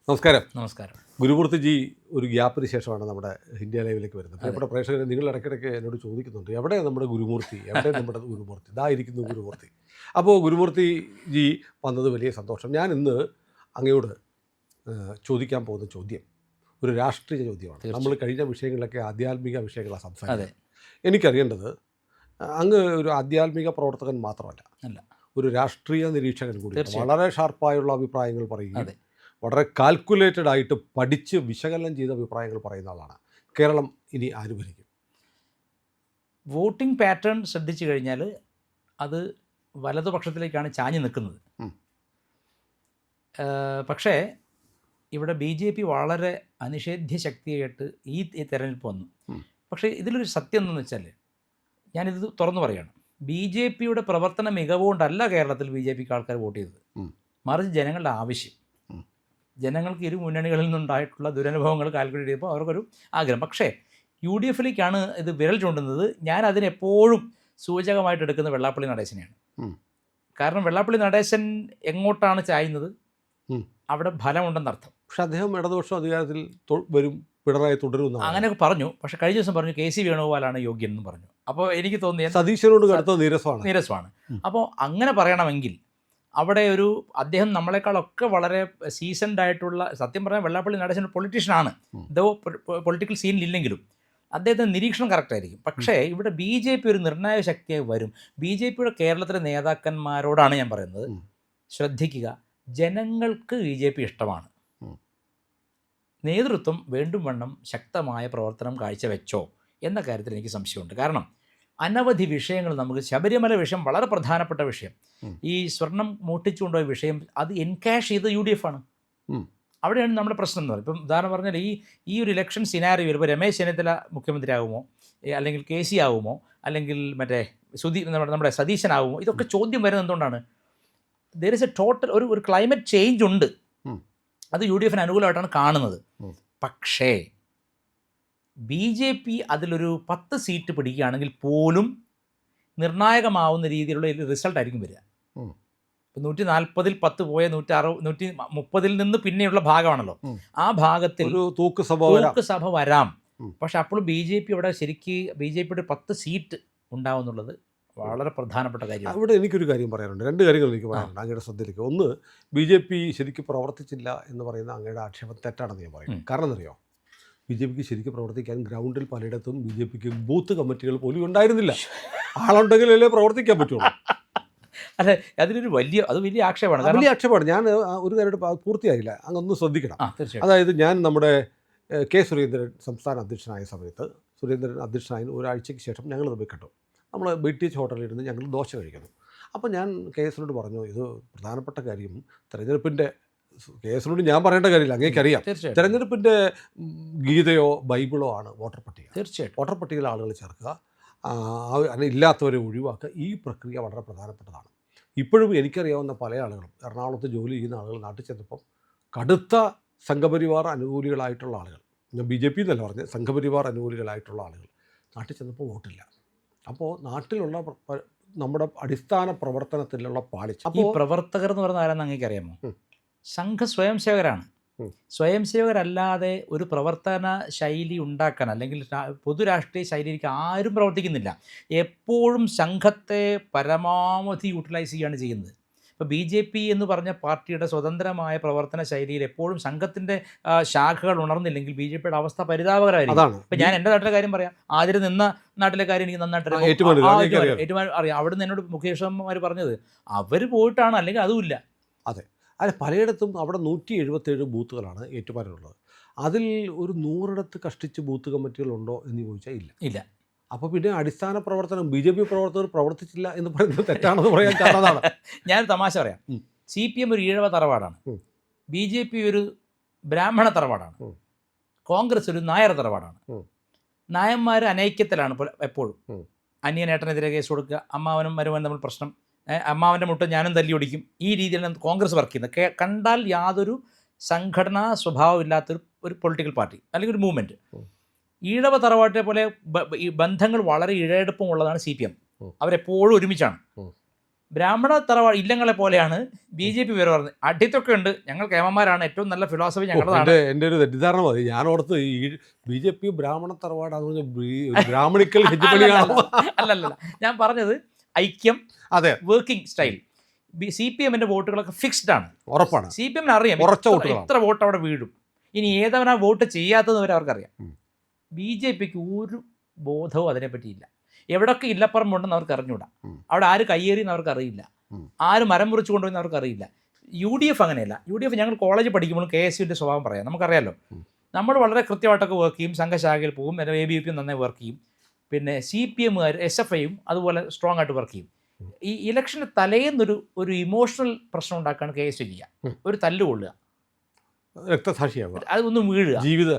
നമസ്കാരം. നമസ്കാരം. ഗുരുമൂർത്തിജി ഒരു ഗ്യാപ്പിന് ശേഷമാണ് നമ്മുടെ ഇന്ത്യ ലൈവിലേക്ക് വരുന്നത്. പ്രിയപ്പെട്ട പ്രേക്ഷകരെ, നിങ്ങൾ ഇടയ്ക്കിടയ്ക്ക് എന്നോട് ചോദിക്കുന്നുണ്ട്, എവിടെ നമ്മുടെ ഗുരുമൂർത്തി, എവിടെ നമ്മുടെ ഗുരുമൂർത്തി, ഇതായിരിക്കുന്നു ഗുരുമൂർത്തി. അപ്പോൾ ഗുരുമൂർത്തിജി വന്നത് വലിയ സന്തോഷം. ഞാൻ ഇന്ന് അങ്ങയോട് ചോദിക്കാൻ പോകുന്ന ചോദ്യം ഒരു രാഷ്ട്രീയ ചോദ്യമാണ്. നമ്മൾ കഴിഞ്ഞ വിഷയങ്ങളിലൊക്കെ ആധ്യാത്മിക വിഷയങ്ങളാണ് സംസാരിക്കുന്നത്. എനിക്കറിയേണ്ടത്, അങ്ങ് ഒരു ആധ്യാത്മിക പ്രവർത്തകൻ മാത്രമല്ല, ഒരു രാഷ്ട്രീയ നിരീക്ഷകൻ കൂടി, വളരെ ഷാർപ്പായുള്ള അഭിപ്രായങ്ങൾ പറയുകയും വളരെ കാൽക്കുലേറ്റഡ് ആയിട്ട് പഠിച്ച് വിശകലനം ചെയ്ത അഭിപ്രായങ്ങൾ പറയുന്ന ആളാണ്. കേരളം ഇനി ആര് ഭരിക്കും? വോട്ടിംഗ് പാറ്റേൺ ശ്രദ്ധിച്ചു കഴിഞ്ഞാൽ അത് വലതുപക്ഷത്തിലേക്കാണ് ചാഞ്ഞു നിൽക്കുന്നത്. പക്ഷേ ഇവിടെ BJP വളരെ അനിഷേധ്യ ശക്തിയായിട്ട് ഈ തെരഞ്ഞെടുപ്പ് വന്നു. പക്ഷേ ഇതിലൊരു സത്യം എന്താണെന്ന് വെച്ചാൽ, ഞാനിത് തുറന്നു പറയുകയാണ്, BJPയുടെ പ്രവർത്തന മികവുകൊണ്ടല്ല കേരളത്തിൽ BJPക്ക് ആൾക്കാർ വോട്ട് ചെയ്തത്. മറിച്ച് ജനങ്ങളുടെ ആവശ്യം, ജനങ്ങൾക്ക് ഇരു മുന്നണികളിൽ നിന്നുണ്ടായിട്ടുള്ള ദുരനുഭവങ്ങൾ കാൽക്കുലേറ്റ് ചെയ്തപ്പോൾ അവർക്കൊരു ആഗ്രഹം. പക്ഷേ UDFിലേക്കാണ് ഇത് വിരൽ ചൂണ്ടുന്നത്. ഞാൻ അതിനെപ്പോഴും സൂചകമായിട്ട് എടുക്കുന്ന വെള്ളാപ്പള്ളി നടേശനെയാണ്. കാരണം വെള്ളാപ്പള്ളി നടേശൻ എങ്ങോട്ടാണ് ചായുന്നത് അവിടെ ഫലമുണ്ടെന്നർത്ഥം. പക്ഷെ അദ്ദേഹം ഇടതുപക്ഷം അധികാരത്തിൽ വരും, പിണറായി തുടരുന്നു അങ്ങനെയൊക്കെ പറഞ്ഞു. പക്ഷേ കഴിഞ്ഞ ദിവസം പറഞ്ഞു KC വേണുഗോപാലാണ് യോഗ്യൻ എന്ന് പറഞ്ഞു. അപ്പോൾ എനിക്ക് തോന്നിയത് സതീശനോട് അടുത്ത നീരസമാണ്. അപ്പോൾ അങ്ങനെ പറയണമെങ്കിൽ അവിടെ ഒരു അദ്ദേഹം നമ്മളെക്കാളൊക്കെ വളരെ സീസൺഡ് ആയിട്ടുള്ള, സത്യം പറഞ്ഞാൽ വെള്ളാപ്പള്ളി നടേശൻ പൊളിറ്റീഷ്യനാണ്, ഇതോ പൊളിറ്റിക്കൽ സീനിലില്ലെങ്കിലും അദ്ദേഹത്തിൻ്റെ നിരീക്ഷണം കറക്റ്റായിരിക്കും. പക്ഷേ ഇവിടെ BJP ഒരു നിർണായക ശക്തിയായി വരും. BJPയുടെ കേരളത്തിലെ നേതാക്കന്മാരോടാണ് ഞാൻ പറയുന്നത്, ശ്രദ്ധിക്കുക, ജനങ്ങൾക്ക് BJP ഇഷ്ടമാണ്. നേതൃത്വം വേണ്ടും വണ്ണം ശക്തമായ പ്രവർത്തനം കാഴ്ചവെച്ചോ എന്ന കാര്യത്തിൽ എനിക്ക് സംശയമുണ്ട്. കാരണം അനവധി വിഷയങ്ങൾ, നമുക്ക് ശബരിമല വിഷയം വളരെ പ്രധാനപ്പെട്ട വിഷയം, ഈ സ്വർണം മോഷ്ടിച്ചുകൊണ്ടുപോയ വിഷയം, അത് എൻകാഷ് ചെയ്ത് UDF ആണ്. അവിടെയാണ് നമ്മുടെ പ്രശ്നം എന്ന് പറയുന്നത്. ഇപ്പം ഉദാഹരണം പറഞ്ഞാൽ ഈ ഒരു ഇലക്ഷൻ സിനാരിയോയിൽ ഇപ്പോൾ രമേശ് ചെന്നിത്തല മുഖ്യമന്ത്രി ആകുമോ, അല്ലെങ്കിൽ KC ആകുമോ, അല്ലെങ്കിൽ മറ്റേ നമ്മുടെ സതീശനാകുമോ, ഇതൊക്കെ ചോദ്യം വരുന്നത് എന്തുകൊണ്ടാണ്? ദർ ഇസ് എ ടോട്ടൽ ഒരു ക്ലൈമറ്റ് ചേഞ്ച് ഉണ്ട്. അത് UDFന് അനുകൂലമായിട്ടാണ് കാണുന്നത്. പക്ഷേ BJP അതിലൊരു 10 സീറ്റ് പിടിക്കുകയാണെങ്കിൽ പോലും നിർണായകമാവുന്ന രീതിയിലുള്ള റിസൾട്ട് ആയിരിക്കും വരിക. ഇപ്പം 140-ൽ 10 പോയ 130-ൽ നിന്ന് പിന്നെയുള്ള ഭാഗമാണല്ലോ, ആ ഭാഗത്തിൽ തൂക്കുസഭ വരാം. പക്ഷെ അപ്പോഴും BJP അവിടെ ശരിക്ക് BJPയുടെ 10 സീറ്റ് ഉണ്ടാവുന്നുള്ളത് വളരെ പ്രധാനപ്പെട്ട കാര്യമാണ്. അവിടെ എനിക്കൊരു കാര്യം പറയാനുണ്ട്, 2 കാര്യങ്ങൾ എനിക്ക് പറയാനുണ്ട് അങ്ങയുടെ ശ്രദ്ധയിലേക്ക്. ഒന്ന്, BJP ശരിക്കും പ്രവർത്തിച്ചില്ല എന്ന് പറയുന്ന അങ്ങയുടെ ആക്ഷേപം തെറ്റാണെന്ന് ഞാൻ പറയും. കാരണം എന്നറിയോ, BJPക്ക് ശരിക്കും പ്രവർത്തിക്കാൻ ഗ്രൗണ്ടിൽ പലയിടത്തും BJPക്ക് ബൂത്ത് കമ്മിറ്റികൾ പോലും ഉണ്ടായിരുന്നില്ല. ആളുണ്ടെങ്കിലല്ലേ പ്രവർത്തിക്കാൻ പറ്റുള്ളൂ. അല്ലെ, അതിനൊരു വലിയ ആക്ഷേപമാണ്. വലിയ ആക്ഷേപമാണ്. ഞാൻ ഒരു കാര്യം പൂർത്തിയായില്ല, അങ്ങൊന്ന് ശ്രദ്ധിക്കണം. അതായത് ഞാൻ നമ്മുടെ സുരേന്ദ്രൻ സംസ്ഥാന അധ്യക്ഷനായ സമയത്ത്, സുരേന്ദ്രൻ അധ്യക്ഷനായ ഒരാഴ്ചയ്ക്ക് ശേഷം ഞങ്ങൾ തമ്മിൽ കണ്ടു. നമ്മൾ BTH ഹോട്ടലിൽ ഇരുന്ന് ഞങ്ങൾ ദോശ കഴിക്കുന്നു. അപ്പോൾ ഞാൻ KSനോട് പറഞ്ഞു, ഇത് പ്രധാനപ്പെട്ട കാര്യം തെരഞ്ഞെടുപ്പിൻ്റെ, KSനോട് ഞാൻ പറയേണ്ട കാര്യമില്ല, അങ്ങേക്കറിയാം, തെരഞ്ഞെടുപ്പിൻ്റെ ഗീതയോ ബൈബിളോ ആണ് വോട്ടർ പട്ടിക. തീർച്ചയായിട്ടും വോട്ടർ പട്ടികയിൽ ആളുകൾ ചേർക്കുക, ഇല്ലാത്തവരെ ഒഴിവാക്കുക, ഈ പ്രക്രിയ വളരെ പ്രധാനപ്പെട്ടതാണ്. ഇപ്പോഴും എനിക്കറിയാവുന്ന പല ആളുകളും, എറണാകുളത്ത് ജോലി ചെയ്യുന്ന ആളുകൾ നാട്ടിൽ ചെന്നപ്പോൾ കടുത്ത സംഘപരിവാർ അനുകൂലികളായിട്ടുള്ള ആളുകൾ, ഞാൻ BJP എന്നല്ല പറഞ്ഞത്, സംഘപരിവാർ അനുകൂലികളായിട്ടുള്ള ആളുകൾ നാട്ടിൽ ചെന്നപ്പോൾ വോട്ടില്ല. അപ്പോൾ നാട്ടിലുള്ള നമ്മുടെ അടിസ്ഥാന പ്രവർത്തനത്തിലുള്ള പാളിച്ച. അപ്പോൾ പ്രവർത്തകർ എന്ന് പറഞ്ഞാൽ ആരാന്ന് അങ്ങേക്ക് അറിയാമോ? സംഘ സ്വയംസേവകരാണ്. സ്വയംസേവകരല്ലാതെ ഒരു പ്രവർത്തന ശൈലി ഉണ്ടാക്കാൻ, അല്ലെങ്കിൽ പൊതുരാഷ്ട്രീയ ശൈലിക്ക് ആരും പ്രവർത്തിക്കുന്നില്ല. എപ്പോഴും സംഘത്തെ പരമാവധി യൂട്ടിലൈസ് ചെയ്യുകയാണ് ചെയ്യുന്നത്. ഇപ്പോൾ BJP എന്ന് പറഞ്ഞ പാർട്ടിയുടെ സ്വതന്ത്രമായ പ്രവർത്തന ശൈലിയിൽ എപ്പോഴും സംഘത്തിൻ്റെ ശാഖകൾ ഉണർന്നില്ലെങ്കിൽ BJPയുടെ അവസ്ഥ പരിതാപകരമായിരിക്കും. ഇപ്പം ഞാൻ എൻ്റെ നാട്ടിലെ കാര്യം പറയാം. ആദ്യം നിന്ന നാട്ടിലെ കാര്യം എനിക്ക് നന്നായിട്ട് ഏറ്റുമാനൂർ അറിയാം. അവിടെ നിന്ന് എന്നോട് മുഖേഷ് അമ്മമാർ പറഞ്ഞത് അവർ പോയിട്ടാണ്, അല്ലെങ്കിൽ അതുമില്ല. അതെ, അല്ല, പലയിടത്തും അവിടെ 177 ബൂത്തുകളാണ് ഏറ്റുമാനൂരുള്ളത്. അതിൽ ഒരു 100ഇടത്ത് കഷ്ടിച്ച് ബൂത്ത് കമ്മിറ്റികളുണ്ടോ എന്ന് ചോദിച്ചാൽ ഇല്ല. അപ്പോൾ പിന്നെ അടിസ്ഥാന പ്രവർത്തനം BJP പ്രവർത്തകർ പ്രവർത്തിച്ചില്ല എന്ന് പറയുന്നത് തെറ്റാണെന്ന് പറയാൻ കാരണമാണ്. ഞാൻ തമാശ പറയാം. CPM ഒരു ഈഴവ തറവാടാണ്, BJP ഒരു ബ്രാഹ്മണ തറവാടാണ്, കോൺഗ്രസ് ഒരു നായർ തറവാടാണ്. നായന്മാർ അനൈക്യത്തിലാണ് എപ്പോഴും. അന്യനേട്ടനെതിരെ കേസ് കൊടുക്കുക, അമ്മാവനും മരുമനും തമ്മിൽ പ്രശ്നം, അമ്മാവൻ്റെ മുട്ട ഞാനും തല്ലി ഓടിക്കും, ഈ രീതിയിലാണ് കോൺഗ്രസ് വർക്ക് ചെയ്യുന്നത്. കണ്ടാൽ യാതൊരു സംഘടനാ സ്വഭാവമില്ലാത്തൊരു പൊളിറ്റിക്കൽ പാർട്ടി, അല്ലെങ്കിൽ ഒരു മൂവ്മെൻറ്റ്. ഈഴവ തറവാട്ടെ പോലെ ഈ ബന്ധങ്ങൾ വളരെ ഇഴയെടുപ്പമുള്ളതാണ് CPM. അവരെപ്പോഴും ഒരുമിച്ചാണ്. ബ്രാഹ്മണ തറവാട് ഇല്ലങ്ങളെ പോലെയാണ് BJP പേര് പറഞ്ഞത്. അടിത്തൊക്കെ ഉണ്ട്, ഞങ്ങൾ കേമന്മാരാണ്, ഏറ്റവും നല്ല ഫിലോസഫി ഞങ്ങളതാണ്. എൻ്റെ ഒരു തെറ്റിദ്ധാരണ മതി. ഞാൻ ഓർത്ത് ഈ BJP ബ്രാഹ്മണ തറവാടാന്ന് പറഞ്ഞാൽ ബ്രാഹ്മണിക്കൽ ഹെജുമണിയാണോ? അല്ലല്ല, ഞാൻ പറഞ്ഞത് ഐക്യം, അതെ, വർക്കിംഗ് സ്റ്റൈൽ. CPM-ന്റെ വോട്ടുകളൊക്കെ ഫിക്സ്ഡ് ആണ്, ഉറപ്പാണ്. CPM-ന് അറിയാം ഉറച്ച വോട്ടുകളാണ്. എത്ര വോട്ട് അവിടെ വീഴും, ഇനി ഏതവനാ വോട്ട് ചെയ്യാത്തത് വരെ അവർക്കറിയാം. BJP-ക്ക് ഒരു ബോധവും അതിനെപ്പറ്റിയില്ല. എവിടെയൊക്കെ ഇല്ലപ്പറമ്പുണ്ടെന്ന് അവർക്ക് അറിഞ്ഞൂടാ, അവിടെ ആര് കയ്യേറിയെന്ന് അവർക്ക് അറിയില്ല, ആര് മരം മുറിച്ച് കൊണ്ടുപോയെന്ന് അവർക്ക് അറിയില്ല. UDF അങ്ങനെയല്ല. UDF ഞങ്ങൾ കോളേജിൽ പഠിക്കുമ്പോഴും KSUവിൻ്റെ സ്വഭാവം പറയാം, നമുക്കറിയാമല്ലോ. നമ്മൾ വളരെ കൃത്യമായിട്ടൊക്കെ വർക്ക് ചെയ്യും, സംഘശാഖയിൽ പോകും, ABVP നന്നായി വർക്ക് ചെയ്യും. പിന്നെ CPM-കാർ SFIയും അതുപോലെ സ്ട്രോങ് ആയിട്ട് വർക്ക് ചെയ്യും. ഈ ഇലക്ഷന് തലേന്നൊരു ഇമോഷണൽ പ്രശ്നം ഉണ്ടാക്കുകയാണ് KSU ചെയ്യുക, ഒരു തല്ലുകൊള്ളുക, രക്തസാക്ഷിയാവുക, അതൊന്നും വീഴുക,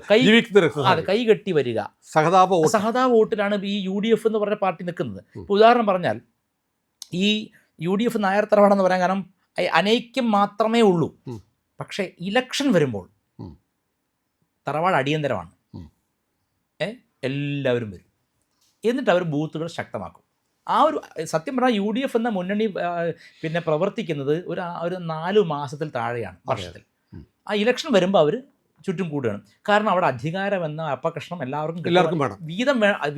കൈ കെട്ടി വരിക, സഹതാപ വോട്ടിലാണ് ഈ UDF എന്ന് പറഞ്ഞ പാർട്ടി നിൽക്കുന്നത്. ഇപ്പോൾ ഉദാഹരണം പറഞ്ഞാൽ ഈ UDF നായർ തറവാടെന്ന് പറയാൻ കാരണം അനൈക്യം മാത്രമേ ഉള്ളൂ. പക്ഷേ ഇലക്ഷൻ വരുമ്പോൾ തറവാട് അടിയന്തരമാണ്, എല്ലാവരും വരും, എന്നിട്ട് അവർ ബൂത്തുകൾ ശക്തമാക്കും. ആ ഒരു സത്യം പറഞ്ഞാൽ UDF എന്ന മുന്നണി പിന്നെ പ്രവർത്തിക്കുന്നത് ഒരു 4 മാസത്തിൽ താഴെയാണ് വർഷത്തിൽ. ആ ഇലക്ഷൻ വരുമ്പോൾ അവർ ചുറ്റും കൂടുകയാണ്. കാരണം അവിടെ അധികാരം എന്ന അപകർഷണം എല്ലാവർക്കും വേണം.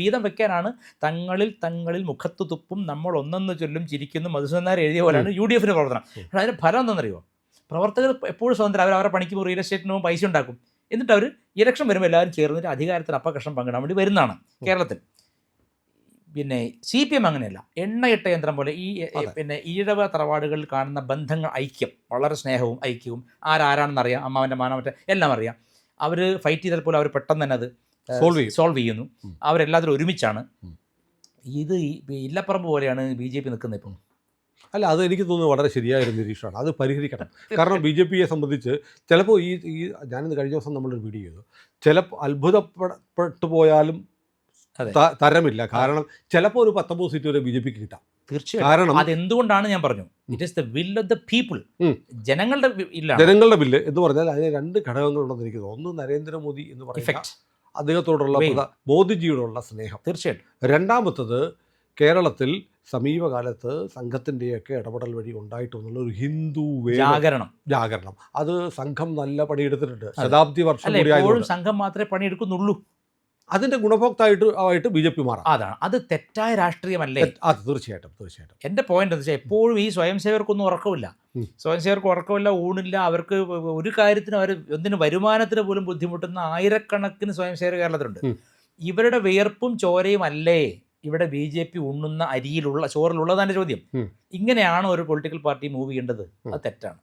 വീതം വെക്കാനാണ് തങ്ങളിൽ മുഖത്ത് തുപ്പും നമ്മൾ ഒന്നെന്ന് ചൊല്ലും ചിരിക്കുന്നു മധുസൂദനാർ എഴുതിയ പോലെയാണ് UDF-ന്റെ പ്രവർത്തനം. പക്ഷേ അതിന് ഫലം എന്താണെന്നറിയോ? പ്രവർത്തകർ എപ്പോഴും സ്വതന്ത്രം, അവരെ പണിക്ക് റിയൽ എസ്റ്റേറ്റിനും പൈസ ഉണ്ടാക്കും. എന്നിട്ട് അവർ ഇലക്ഷൻ വരുമ്പോൾ എല്ലാവരും ചേർന്നിട്ട് അധികാരത്തിൽ അപകർഷണം പങ്കിടാൻ വേണ്ടി വരുന്നതാണ് കേരളത്തിൽ. പിന്നെ CPM അങ്ങനെയല്ല, എണ്ണയിട്ട യന്ത്രം പോലെ പിന്നെ ഈഴവ തറവാടുകളിൽ കാണുന്ന ബന്ധങ്ങൾ, ഐക്യം, വളരെ സ്നേഹവും ഐക്യവും, ആരാണെന്നറിയാം, അമ്മാവൻ്റെ മാനവൻ്റെ എല്ലാം അറിയാം. അവർ ഫൈറ്റ് ചെയ്താൽ പോലും അവർ പെട്ടെന്ന് തന്നെ അത് സോൾവ് ചെയ്യുന്നു. അവരെല്ലാത്തിലും ഒരുമിച്ചാണ്. ഇത് ഇല്ലപ്പറമ്പ് പോലെയാണ് BJP നിൽക്കുന്നത് ഇപ്പം. അല്ല, അത് എനിക്ക് തോന്നുന്നു വളരെ ശരിയായൊരു നിരീക്ഷണമാണ്. അത് പരിഹരിക്കണം. കാരണം BJPയെ സംബന്ധിച്ച് ചിലപ്പോൾ ഞാനിന്ന് കഴിഞ്ഞ ദിവസം നമ്മളൊരു വീഡിയോ ചെയ്തു, ചിലപ്പോൾ അത്ഭുതപ്പെട്ടു പോയാലും തരമില്ല. കാരണം ചിലപ്പോൾ ഒരു 19 സീറ്റ് വരെ BJPക്ക് കിട്ടാം. തീർച്ചയായും. കാരണം അതെന്തുകൊണ്ടാണ് ഞാൻ പറഞ്ഞു, it is the will of the people. ജനങ്ങളുടെ ബില്ല് എന്ന് പറഞ്ഞാൽ അതിന് 2 ഘടകങ്ങളുണ്ടെന്ന് എനിക്ക് തോന്നുന്നു. ഒന്ന് നരേന്ദ്രമോദി എന്ന് പറയുന്ന അദ്ദേഹത്തോടുള്ള മോദിജിയോടുള്ള സ്നേഹം, തീർച്ചയായിട്ടും. രണ്ടാമത്തത് കേരളത്തിൽ സമീപകാലത്ത് സംഘത്തിൻ്റെയൊക്കെ ഇടപെടൽ വഴി ഉണ്ടായിട്ടുള്ള ഒരു ഹിന്ദു ജാഗരണം. അത് സംഘം നല്ല പണിയെടുത്തിട്ടുണ്ട്. ശതാബ്ദി വർഷം കൂടി സംഘം മാത്രമേ പണിയെടുക്കുന്നുള്ളൂ. അതിൻ്റെ ഗുണഭോക്തായിട്ട് BJP മാറാം. അതാണ്, അത് തെറ്റായ രാഷ്ട്രീയമല്ലേ? അത് തീർച്ചയായിട്ടും. എൻ്റെ പോയിന്റ് എന്താ വെച്ചാൽ, എപ്പോഴും ഈ സ്വയം സേവർക്കൊന്നും ഉറക്കമില്ല, ഊണില്ല, അവർക്ക് ഒരു കാര്യത്തിനും എന്തിനും വരുമാനത്തിന് പോലും ബുദ്ധിമുട്ടുന്ന ആയിരക്കണക്കിന് സ്വയം സേവകർ കേരളത്തിലുണ്ട്. ഇവരുടെ വിയർപ്പും ചോരയും അല്ലേ ഇവിടെ BJP ഉണ്ണുന്ന ചോറിലുള്ളതാണ് ചോദ്യം. ഇങ്ങനെയാണോ ഒരു പൊളിറ്റിക്കൽ പാർട്ടി മൂവ് ചെയ്യേണ്ടത്? അത് തെറ്റാണ്.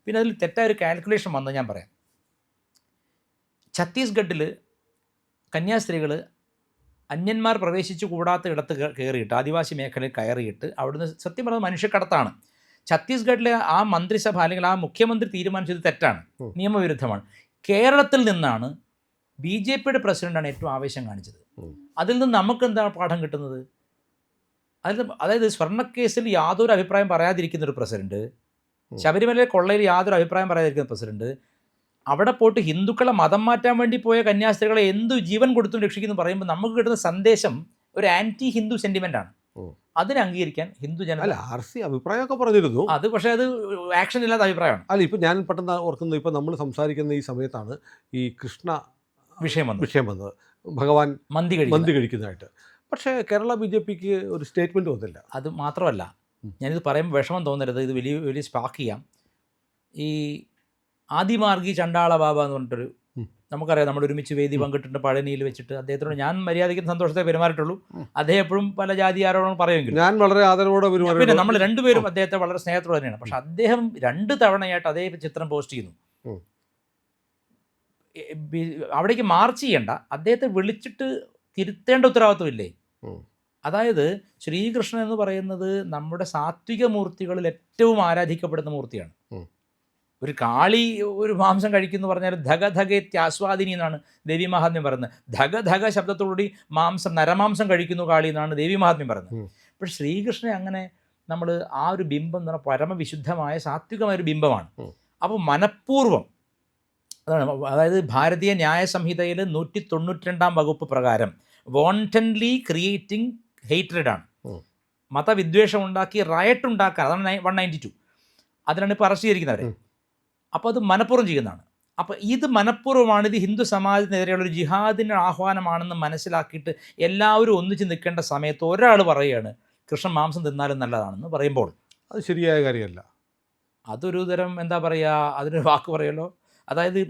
പിന്നെ അതിൽ തെറ്റായ ഒരു കാൽക്കുലേഷൻ വന്നത് ഞാൻ പറയാം. ഛത്തീസ്ഗഡിൽ കന്യാസ്ത്രീകൾ അന്യന്മാർ പ്രവേശിച്ചു കൂടാത്ത ഇടത്ത് കയറിയിട്ട്, ആദിവാസി മേഖലയിൽ കയറിയിട്ട്, അവിടുന്ന് സത്യം പറഞ്ഞത് മനുഷ്യക്കടത്താണ്. ഛത്തീസ്ഗഡിലെ ആ മന്ത്രിസഭ അല്ലെങ്കിൽ ആ മുഖ്യമന്ത്രി തീരുമാനിച്ചത് തെറ്റാണ്, നിയമവിരുദ്ധമാണ്. കേരളത്തിൽ നിന്നാണ് BJPയുടെ പ്രസിഡന്റാണ് ഏറ്റവും ആവേശം കാണിച്ചത്. അതിൽ നിന്ന് നമുക്ക് എന്താണ് പാഠം കിട്ടുന്നത്? അതായത് സ്വർണ്ണക്കേസിൽ യാതൊരു അഭിപ്രായം പറയാതിരിക്കുന്ന ഒരു പ്രസിഡന്റ്, ശബരിമല കൊള്ളയിൽ യാതൊരു അഭിപ്രായം പറയാതിരിക്കുന്ന പ്രസിഡന്റ്, അവിടെ പോയിട്ട് ഹിന്ദുക്കളെ മതം മാറ്റാൻ വേണ്ടി പോയ കന്യാസ്ത്രീകളെ എന്തു ജീവൻ കൊടുത്തും രക്ഷിക്കുന്നു പറയുമ്പോൾ നമുക്ക് കിട്ടുന്ന സന്ദേശം ഒരു ആൻറ്റി ഹിന്ദു സെന്റിമെൻ്റാണ്. അതിനെ അംഗീകരിക്കാൻ ഹിന്ദു ജനത RC അഭിപ്രായമൊക്കെ പറഞ്ഞിരുന്നു. അത് പക്ഷേ അത് ആക്ഷൻ ഇല്ലാത്ത അഭിപ്രായമാണ്. അല്ല, ഇപ്പം ഞാൻ പെട്ടെന്ന് ഓർക്കുന്നത്, ഇപ്പം നമ്മൾ സംസാരിക്കുന്ന ഈ സമയത്താണ് ഈ കൃഷ്ണ വിഷയം വന്നത്, ഭഗവാൻ മന്തി കഴിക്കുന്നതായിട്ട്. പക്ഷേ കേരള BJPക്ക് ഒരു സ്റ്റേറ്റ്മെൻറ്റ് വന്നില്ല. അത് മാത്രമല്ല, ഞാനിത് പറയുമ്പോൾ വിഷമം തോന്നരുത്, ഇത് വലിയ സ്പാർക്ക് ചെയ്യാം. ഈ ആദിമാർഗി ചണ്ടാള ബാബ എന്ന് പറഞ്ഞിട്ടൊരു, നമുക്കറിയാം, നമ്മൾ ഒരുമിച്ച് വേദി പങ്കിട്ടിട്ടുണ്ട് പഴനിയിൽ വെച്ചിട്ട്. അദ്ദേഹത്തോട് ഞാൻ മര്യാദയ്ക്ക് സന്തോഷത്തെ പെരുമാറിയിട്ടുള്ളൂ. അദ്ദേഹം എപ്പോഴും പല ജാതി ആരോപണം പറയുമെങ്കിലും ഞാൻ വളരെ ആദരവോടെ പെരുമാറി. പിന്നെ നമ്മൾ രണ്ടുപേരും അദ്ദേഹത്തെ വളരെ സ്നേഹത്തോടെ തന്നെയാണ്. പക്ഷെ അദ്ദേഹം 2 തവണയായിട്ട് അതേ ചിത്രം പോസ്റ്റ് ചെയ്യുന്നു. അവിടേക്ക് മാർച്ച് ചെയ്യണ്ട, അദ്ദേഹത്തെ വിളിച്ചിട്ട് തിരുത്തേണ്ട ഉത്തരവാദിത്വമില്ലേ? അതായത് ശ്രീകൃഷ്ണൻ എന്ന് പറയുന്നത് നമ്മുടെ സാത്വിക മൂർത്തികളിൽ ഏറ്റവും ആരാധിക്കപ്പെടുന്ന മൂർത്തിയാണ്. ഒരു കാളി ഒരു മാംസം കഴിക്കുന്നു പറഞ്ഞാൽ ധഗധഗേത്യാസ്വാദിനി എന്നാണ് ദേവി മഹാത്മ്യം പറയുന്നത്. ധഗധഗ ശബ്ദത്തോടുകൂടി നരമാംസം കഴിക്കുന്നു കാളി എന്നാണ് ദേവി മഹാത്മ്യം പറയുന്നത്. പക്ഷേ ശ്രീകൃഷ്ണനെ അങ്ങനെ നമ്മൾ ആ ഒരു ബിംബം എന്ന് പറഞ്ഞാൽ പരമവിശുദ്ധമായ സാത്വികമായൊരു ബിംബമാണ്. അപ്പോൾ മനഃപൂർവ്വം, അതായത് ഭാരതീയ ന്യായ സംഹിതയിൽ 192 വകുപ്പ് പ്രകാരം വോണ്ടൻലി ക്രിയേറ്റിംഗ് ഹെയ്റ്റ്രഡാണ്. മതവിദ്വേഷം ഉണ്ടാക്കി റയറ്റ് ഉണ്ടാക്കാൻ, അതാണ് 192, അതിനാണ് ഇപ്പോൾ അറസ്റ്റ് ചെയ്തിരിക്കുന്നവരെ. അപ്പോൾ അത് മനഃപൂർവ്വം ചെയ്യുന്നതാണ്. അപ്പോൾ ഇത് മനഃപൂർവ്വമാണ്, ഇത് ഹിന്ദു സമാജത്തിനെതിരെയുള്ളൊരു ജിഹാദിന് ആഹ്വാനമാണെന്ന് മനസ്സിലാക്കിയിട്ട് എല്ലാവരും ഒന്നിച്ച് നിൽക്കേണ്ട സമയത്ത് ഒരാൾ പറയുകയാണ് കൃഷ്ണൻ മാംസം തിന്നാലും നല്ലതാണെന്ന് പറയുമ്പോൾ അത് ശരിയായ കാര്യമല്ല. അതൊരു തരം എന്താ പറയുക, അതിനൊരു വാക്ക് പറയുമല്ലോ, അതായത്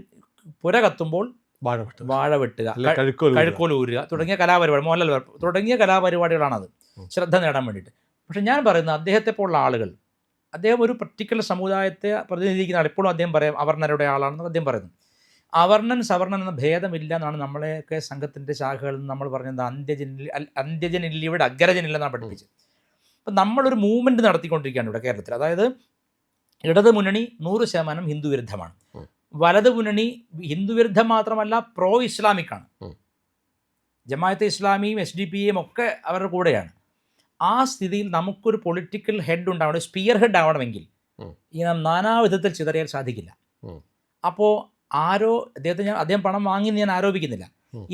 പുര കത്തുമ്പോൾ വാഴ വെട്ടുക, കഴുക്കോൽ ഊരുക തുടങ്ങിയ കലാപരിപാടി, മോഹൻലാൽ തുടങ്ങിയ കലാപരിപാടികളാണത് ശ്രദ്ധ നേടാൻ വേണ്ടിയിട്ട്. പക്ഷേ ഞാൻ പറയുന്നത് അദ്ദേഹത്തെ പോലുള്ള ആളുകൾ, അദ്ദേഹം ഒരു പർട്ടിക്കുലർ സമുദായത്തെ പ്രതിനിധീകരിക്കുന്ന ആൾ, ഇപ്പോഴും അദ്ദേഹം പറയാം അവർണരുടെ ആളാണെന്ന് അദ്ദേഹം പറയുന്നു. അവർണൻ സവർണൻ എന്ന ഭേദമില്ല എന്നാണ് നമ്മളെയൊക്കെ സംഘത്തിൻ്റെ ശാഖകളിൽ നിന്ന് നമ്മൾ പറഞ്ഞത്. അന്ത്യജനില്ല ഇവിടെ അഗ്രജനില്ലെന്നാണ് പഠിപ്പിച്ചത്. അപ്പം നമ്മളൊരു മൂവ്മെൻറ്റ് നടത്തിക്കൊണ്ടിരിക്കുകയാണ് ഇവിടെ കേരളത്തിൽ. അതായത് ഇടത് മുന്നണി 100% ഹിന്ദു വിരുദ്ധമാണ്, വലത് മുന്നണി ഹിന്ദു വിരുദ്ധം മാത്രമല്ല പ്രോ ഇസ്ലാമിക്കാണ്. ജമാഅത്തെ ഇസ്ലാമിയും SDPയും ഒക്കെ അവരുടെ കൂടെയാണ്. ആ സ്ഥിതിയിൽ നമുക്കൊരു പൊളിറ്റിക്കൽ ഹെഡ് ഉണ്ടാവണം, സ്പിയർ ഹെഡ് ആവണമെങ്കിൽ ഈ നാനാവിധത്തിൽ ചിതറിയാൽ സാധിക്കില്ല. അപ്പോൾ അദ്ദേഹം പണം വാങ്ങിയെന്ന് ഞാൻ ആരോപിക്കുന്നില്ല.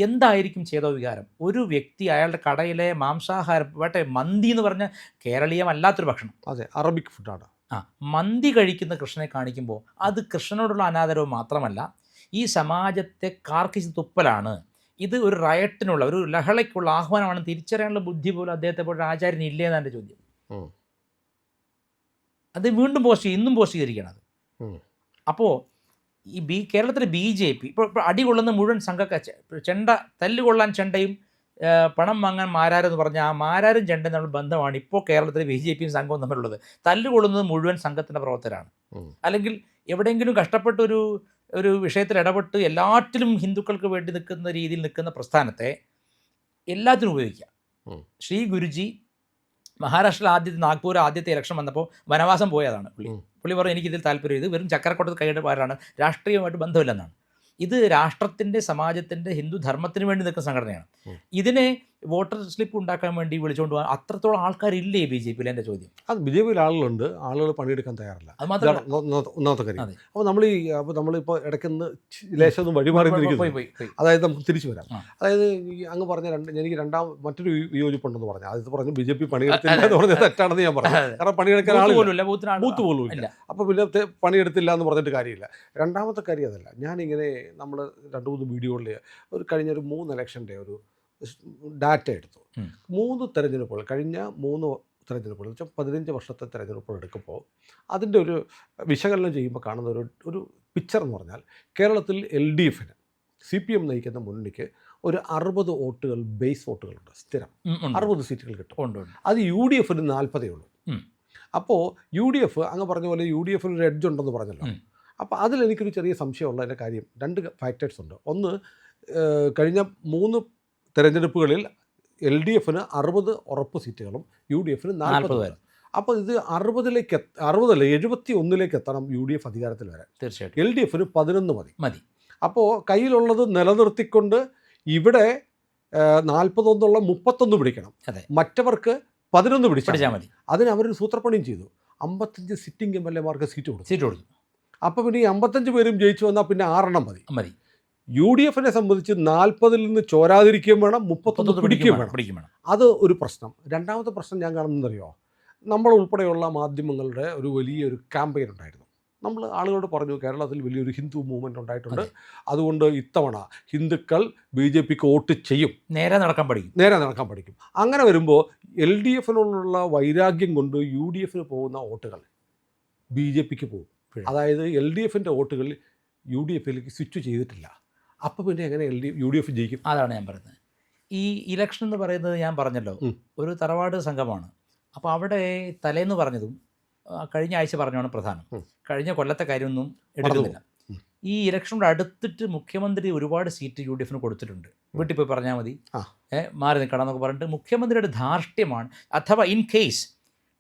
എന്തായിരിക്കും ചേതോ വികാരം? ഒരു വ്യക്തി അയാളുടെ കടയിലെ മാംസാഹാരം മന്തി എന്ന് പറഞ്ഞ കേരളീയമല്ലാത്തൊരു ഭക്ഷണം, അതെ, അറബിക് ഫുഡാണ്. മന്തി കഴിക്കുന്ന കൃഷ്ണനെ കാണിക്കുമ്പോൾ അത് കൃഷ്ണനോടുള്ള അനാദരവ് മാത്രമല്ല, ഈ സമാജത്തെ കാർക്കിച്ച് തുപ്പലാണ്, ഇത് ഒരു റയറ്റിനുള്ള, ഒരു ലഹളയ്ക്കുള്ള ആഹ്വാനമാണ് തിരിച്ചറിയാനുള്ള ബുദ്ധി പോലും അദ്ദേഹത്തെ പോലെ ആചാര്യൻ ഇല്ലേ എന്നാണ് എൻ്റെ ചോദ്യം. അത് വീണ്ടും ഇന്നും പോസ്റ്റ് ചെയ്തിരിക്കുകയാണ് അത്. അപ്പോൾ ഈ കേരളത്തിലെ BJP ഇപ്പോൾ അടികൊള്ളുന്ന മുഴുവൻ ചെണ്ട, തല്ലുകൊള്ളാൻ ചെണ്ടയും പണം വാങ്ങാൻ മാരാരെന്ന് പറഞ്ഞാൽ ആ മാരാരും ചെണ്ടയും തമ്മിൽ ബന്ധമാണ് ഇപ്പോൾ കേരളത്തിലെ BJPയും സംഘവും തമ്മിലുള്ളത്. തല്ലുകൊള്ളുന്നത് മുഴുവൻ സംഘത്തിൻ്റെ പ്രവർത്തകരാണ്. അല്ലെങ്കിൽ എവിടെയെങ്കിലും കഷ്ടപ്പെട്ടൊരു വിഷയത്തിൽ ഇടപെട്ട് എല്ലാറ്റിലും ഹിന്ദുക്കൾക്ക് വേണ്ടി നിൽക്കുന്ന രീതിയിൽ നിൽക്കുന്ന പ്രസ്ഥാനത്തെ എല്ലാത്തിനും ഉപയോഗിക്കുക. ശ്രീ ഗുരുജി മഹാരാഷ്ട്രയിൽ നാഗ്പൂർ ആദ്യത്തെ ഇലക്ഷൻ വന്നപ്പോൾ വനവാസം പോയതാണ് പുള്ളി പറഞ്ഞു എനിക്കിതിൽ താല്പര്യം, ഇത് വെറും ചക്കരക്കോട്ടത്ത് കൈയിടപാടാണ്, രാഷ്ട്രീയമായിട്ട് ബന്ധമില്ലെന്നാണ്. ഇത് രാഷ്ട്രത്തിൻ്റെ, സമാജത്തിൻ്റെ, ഹിന്ദു ധർമ്മത്തിന് വേണ്ടി നിൽക്കുന്ന സംഘടനയാണ്. ഇതിനെ വോട്ടർ സ്ലിപ്പ് ഉണ്ടാക്കാൻ വേണ്ടി വിളിച്ചുകൊണ്ട് പോകാൻ അത്രത്തോളം ആൾക്കാരില്ലേ BJPയിൽ? എൻ്റെ ചോദ്യം. അത് BJPയിൽ ആളുകളുണ്ട്, ആളുകൾ പണിയെടുക്കാൻ തയ്യാറില്ല. അത് മാത്രമല്ല ഒന്നാമത്തെ കാര്യം. അപ്പോൾ നമ്മളിപ്പോൾ ഇടയ്ക്കൊന്ന് ലേശമൊന്നും വഴിമാറിയിരിക്കുന്നു. അതായത് നമുക്ക് തിരിച്ചു വരാം. അതായത് അങ്ങ് പറഞ്ഞ എനിക്ക് മറ്റൊരു വിയോജിപ്പുണ്ടെന്ന് പറഞ്ഞു. അത് പറഞ്ഞു BJP പണിയെടുത്തില്ല എന്ന് പറഞ്ഞാൽ തെറ്റാണെന്ന് ഞാൻ പറഞ്ഞു. കാരണം പണിയെടുക്കാൻ ആളില്ല, ബൂത്ത് പോലും ഇല്ല. അപ്പോൾ പിന്നെ പണിയെടുത്തില്ല എന്ന് പറഞ്ഞിട്ട് കാര്യമില്ല. രണ്ടാമത്തെ കാര്യം അതല്ല, ഞാനിങ്ങനെ നമ്മൾ 2-3 വീഡിയോകളിൽ കഴിഞ്ഞൊരു 3 ഇലക്ഷൻ്റെ ഒരു ഡാറ്റ എടുത്തു. 3 തെരഞ്ഞെടുപ്പുകൾ, കഴിഞ്ഞ 3 തെരഞ്ഞെടുപ്പുകൾ വെച്ചാൽ 15 വർഷത്തെ തെരഞ്ഞെടുപ്പുകൾ എടുക്കുമ്പോൾ അതിൻ്റെ ഒരു വിശകലനം ചെയ്യുമ്പോൾ കാണുന്ന ഒരു പിക്ചർ എന്ന് പറഞ്ഞാൽ, കേരളത്തിൽ LDFന് CPM നയിക്കുന്ന മുന്നണിക്ക് ഒരു 60 വോട്ടുകൾ ബേസ് വോട്ടുകളുണ്ട്, സ്ഥിരം 60 സീറ്റുകൾ കിട്ടും. അത് UDFന് 40 ഉള്ളൂ. അപ്പോൾ UDF അങ്ങ് പറഞ്ഞ പോലെ UDFന് ഒരു എഡ്ജ് ഉണ്ടെന്ന് പറഞ്ഞല്ലോ. അപ്പോൾ അതിലെനിക്കൊരു ചെറിയ സംശയമുള്ളതിൻ്റെ കാര്യം 2 ഫാക്ടേഴ്സ് ഉണ്ട്. ഒന്ന്, കഴിഞ്ഞ 3 തെരഞ്ഞെടുപ്പുകളിൽ LDFന് 60 ഉറപ്പ് സീറ്റുകളും UDFന് 40. അപ്പോൾ ഇത് 71 എത്തണം UDF അധികാരത്തിൽ വരാൻ. തീർച്ചയായിട്ടും LDFന് 11 മതി. അപ്പോൾ കയ്യിലുള്ളത് നിലനിർത്തിക്കൊണ്ട് ഇവിടെ 41 31 പിടിക്കണം, മറ്റവർക്ക് 11 പിടിച്ചാൽ മതി. അതിന് അവരൊരു സൂത്രപ്പണിയും ചെയ്തു. 55 സിറ്റിംഗ് MLAമാർക്ക് സീറ്റ് കൊടുത്തു. അപ്പോൾ പിന്നെ ഈ 55 പേരും ജയിച്ചു വന്നാൽ പിന്നെ 6 മതി. UDFനെ സംബന്ധിച്ച് 40-ൽ നിന്ന് ചോരാതിരിക്കുകയും വേണം, 31 പിടിക്കുകയും വേണം. അത് ഒരു പ്രശ്നം. രണ്ടാമത്തെ പ്രശ്നം ഞാൻ കാണുന്നതറിയോ, നമ്മൾ ഉൾപ്പെടെയുള്ള മാധ്യമങ്ങളുടെ ഒരു വലിയൊരു ക്യാമ്പയിൻ ഉണ്ടായിരുന്നു. നമ്മൾ ആളുകളോട് പറഞ്ഞു കേരളത്തിൽ വലിയൊരു ഹിന്ദു മൂവ്മെൻറ്റ് ഉണ്ടായിട്ടുണ്ട്, അതുകൊണ്ട് ഇത്തവണ ഹിന്ദുക്കൾ BJPക്ക് വോട്ട് ചെയ്യും, നേരെ നടക്കാൻ പഠിക്കും. അങ്ങനെ വരുമ്പോൾ LDFനോടുള്ള വൈരാഗ്യം കൊണ്ട് UDFന് പോകുന്ന വോട്ടുകൾ BJPക്ക് പോകും. അതായത് LDFൻ്റെ വോട്ടുകൾ UDFിലേക്ക് സ്വിച്ച് ചെയ്തിട്ടില്ല. അപ്പോൾ പിന്നെ എങ്ങനെ UDF ജയിക്കും? അതാണ് ഞാൻ പറയുന്നത്. ഈ ഇലക്ഷൻ എന്ന് പറയുന്നത് ഞാൻ പറഞ്ഞല്ലോ ഒരു തറവാട് സംഘമാണ്. അപ്പോൾ അവിടെ തലേന്ന് പറഞ്ഞതും കഴിഞ്ഞ ആഴ്ച പറഞ്ഞാണ് പ്രധാനം. കഴിഞ്ഞ കൊല്ലത്തെ കാര്യമൊന്നും എടുക്കുന്നില്ല. ഈ ഇലക്ഷനോട് അടുത്തിട്ട് മുഖ്യമന്ത്രി ഒരുപാട് സീറ്റ് UDFന് കൊടുത്തിട്ടുണ്ട്. വീട്ടിൽ പോയി പറഞ്ഞാൽ മതി, മാറി നിൽക്കണം എന്നൊക്കെ പറഞ്ഞിട്ട് മുഖ്യമന്ത്രിയുടെ ധാർഷ്ട്യമാണ്. അഥവാ ഇൻ കേസ്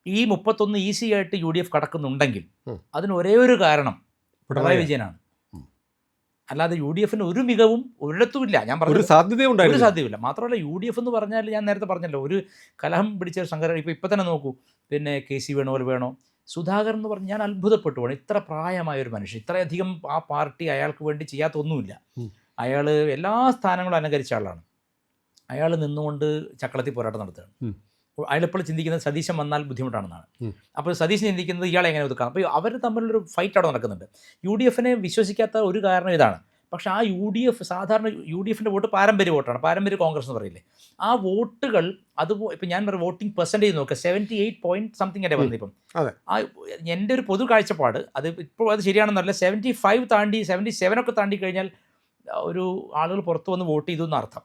ഈ 31 ഈസി ആയിട്ട് UDF കടക്കുന്നുണ്ടെങ്കിൽ അതിന് ഒരേ ഒരു കാരണം പിണറായി വിജയനാണ്. അല്ലാതെ UDFന് ഒരു മികവും ഒരിടത്തുമില്ല. ഞാൻ പറഞ്ഞു ഒരു സാധ്യതയില്ല. മാത്രമല്ല UDF എന്ന് പറഞ്ഞാൽ ഞാൻ നേരത്തെ പറഞ്ഞല്ലോ, ഒരു കലഹം പിടിച്ച സംഘടന. ഇപ്പോൾ തന്നെ നോക്കൂ, പിന്നെ KC വേണോ സുധാകരൻ എന്ന് പറഞ്ഞ് ഞാൻ അത്ഭുതപ്പെട്ടു പോകണം. ഇത്ര പ്രായമായൊരു മനുഷ്യൻ, ഇത്രയധികം ആ പാർട്ടി അയാൾക്ക് വേണ്ടി ചെയ്യാത്തൊന്നുമില്ല. അയാൾ എല്ലാ സ്ഥാനങ്ങളും അലങ്കരിച്ച ആളാണ്. അയാൾ നിന്നുകൊണ്ട് ചക്കളത്തിൽ പോരാട്ടം നടത്തുകയാണ്. അയാളിപ്പോൾ ചിന്തിക്കുന്നത് സതീശൻ വന്നാൽ ബുദ്ധിമുട്ടാണെന്നാണ്. ഉം. അപ്പോൾ സതീശൻ ചിന്തിക്കുന്നത് ഇയാളെ എങ്ങനെ ഒതുക്കാം. അപ്പോൾ അവർ തമ്മിലൊരു ഫൈറ്റ് അവിടെ നടക്കുന്നുണ്ട്. UDFനെ വിശ്വസിക്കാത്ത ഒരു കാരണം ഇതാണ്. പക്ഷേ ആ UDF സാധാരണ UDFിൻ്റെ വോട്ട് പാരമ്പര്യ വോട്ടാണ്. പാരമ്പര്യ കോൺഗ്രസ് എന്ന് പറയില്ലേ, ആ വോട്ടുകൾ ഇപ്പം ഞാൻ പറയും വോട്ടിംഗ് പെർസെൻറ്റേജ് നോക്കുക 78 പോയിൻറ്റ് സംതിങ് അല്ലേ വന്നത് ഇപ്പം. അതെ. എൻ്റെ ഒരു പൊതു കാഴ്ചപ്പാട് ഇപ്പോൾ അത് ശരിയാണെന്നല്ല, 75 താണ്ടി 77 ഒക്കെ താണ്ടി കഴിഞ്ഞാൽ ഒരു ആളുകൾ പുറത്ത് വന്ന് വോട്ട് ചെയ്തു എന്നർത്ഥം.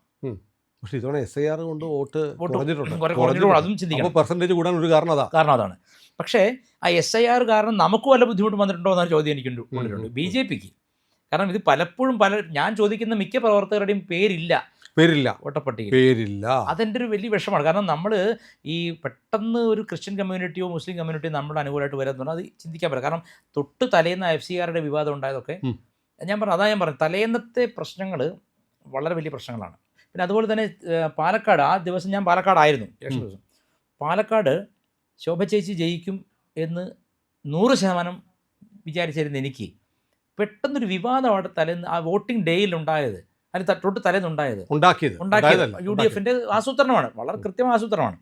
പക്ഷേ ഇതോടെ SIR കൊണ്ട് വോട്ട് കുറഞ്ഞിട്ടുണ്ട്. കുറഞ്ഞിട്ടുണ്ട്, അതും ചിന്തിക്കണം. അപ്പോൾ പെർസെൻറ്റേജ് കൂടാൻ ഒരു കാരണം അതാണ്. പക്ഷേ ആ SIR കാരണം നമുക്ക് വല്ല ബുദ്ധിമുട്ട് വന്നിട്ടുണ്ടോ എന്നൊരു ചോദ്യം എനിക്ക് ഉള്ളിലുണ്ട്. BJPക്ക് കാരണം ഇത് പലപ്പോഴും ഞാൻ ചോദിക്കുന്ന മിക്ക പ്രവർത്തകരുടെയും പേരില്ല വോട്ടപ്പട്ടികയിൽ. അതെൻ്റെ ഒരു വലിയ വിഷമമാണ്. കാരണം നമ്മൾ ഈ പെട്ടെന്ന് ഒരു ക്രിസ്ത്യൻ കമ്മ്യൂണിറ്റിയോ മുസ്ലിം കമ്മ്യൂണിറ്റിയോ നമ്മുടെ അനുകൂലമായിട്ട് വരാമെന്ന് പറഞ്ഞാൽ അത് ചിന്തിക്കാൻ പറ്റില്ല. കാരണം തൊട്ട് തലേന്ന് FCRയുടെ വിവാദം ഉണ്ടായതൊക്കെ ഞാൻ പറഞ്ഞു തലേന്നത്തെ പ്രശ്നങ്ങൾ വളരെ വലിയ പ്രശ്നങ്ങളാണ്. പിന്നെ അതുപോലെ തന്നെ പാലക്കാട്, ആ ദിവസം ഞാൻ പാലക്കാടായിരുന്നു ഇലക്ഷൻ ദിവസം. പാലക്കാട് ശോഭ ചേച്ചി ജയിക്കും എന്ന് 100% വിചാരിച്ചിരുന്ന എനിക്ക് പെട്ടെന്നൊരു വിവാദം അവിടെ തലേന്ന് ആ വോട്ടിംഗ് ഡേയിൽ ഉണ്ടായത്, അതിന് തൊട്ട് തലേന്ന് ഉണ്ടാക്കിയത് UDFിൻ്റെ ആസൂത്രണമാണ്, വളരെ കൃത്യമായ ആസൂത്രണമാണ്.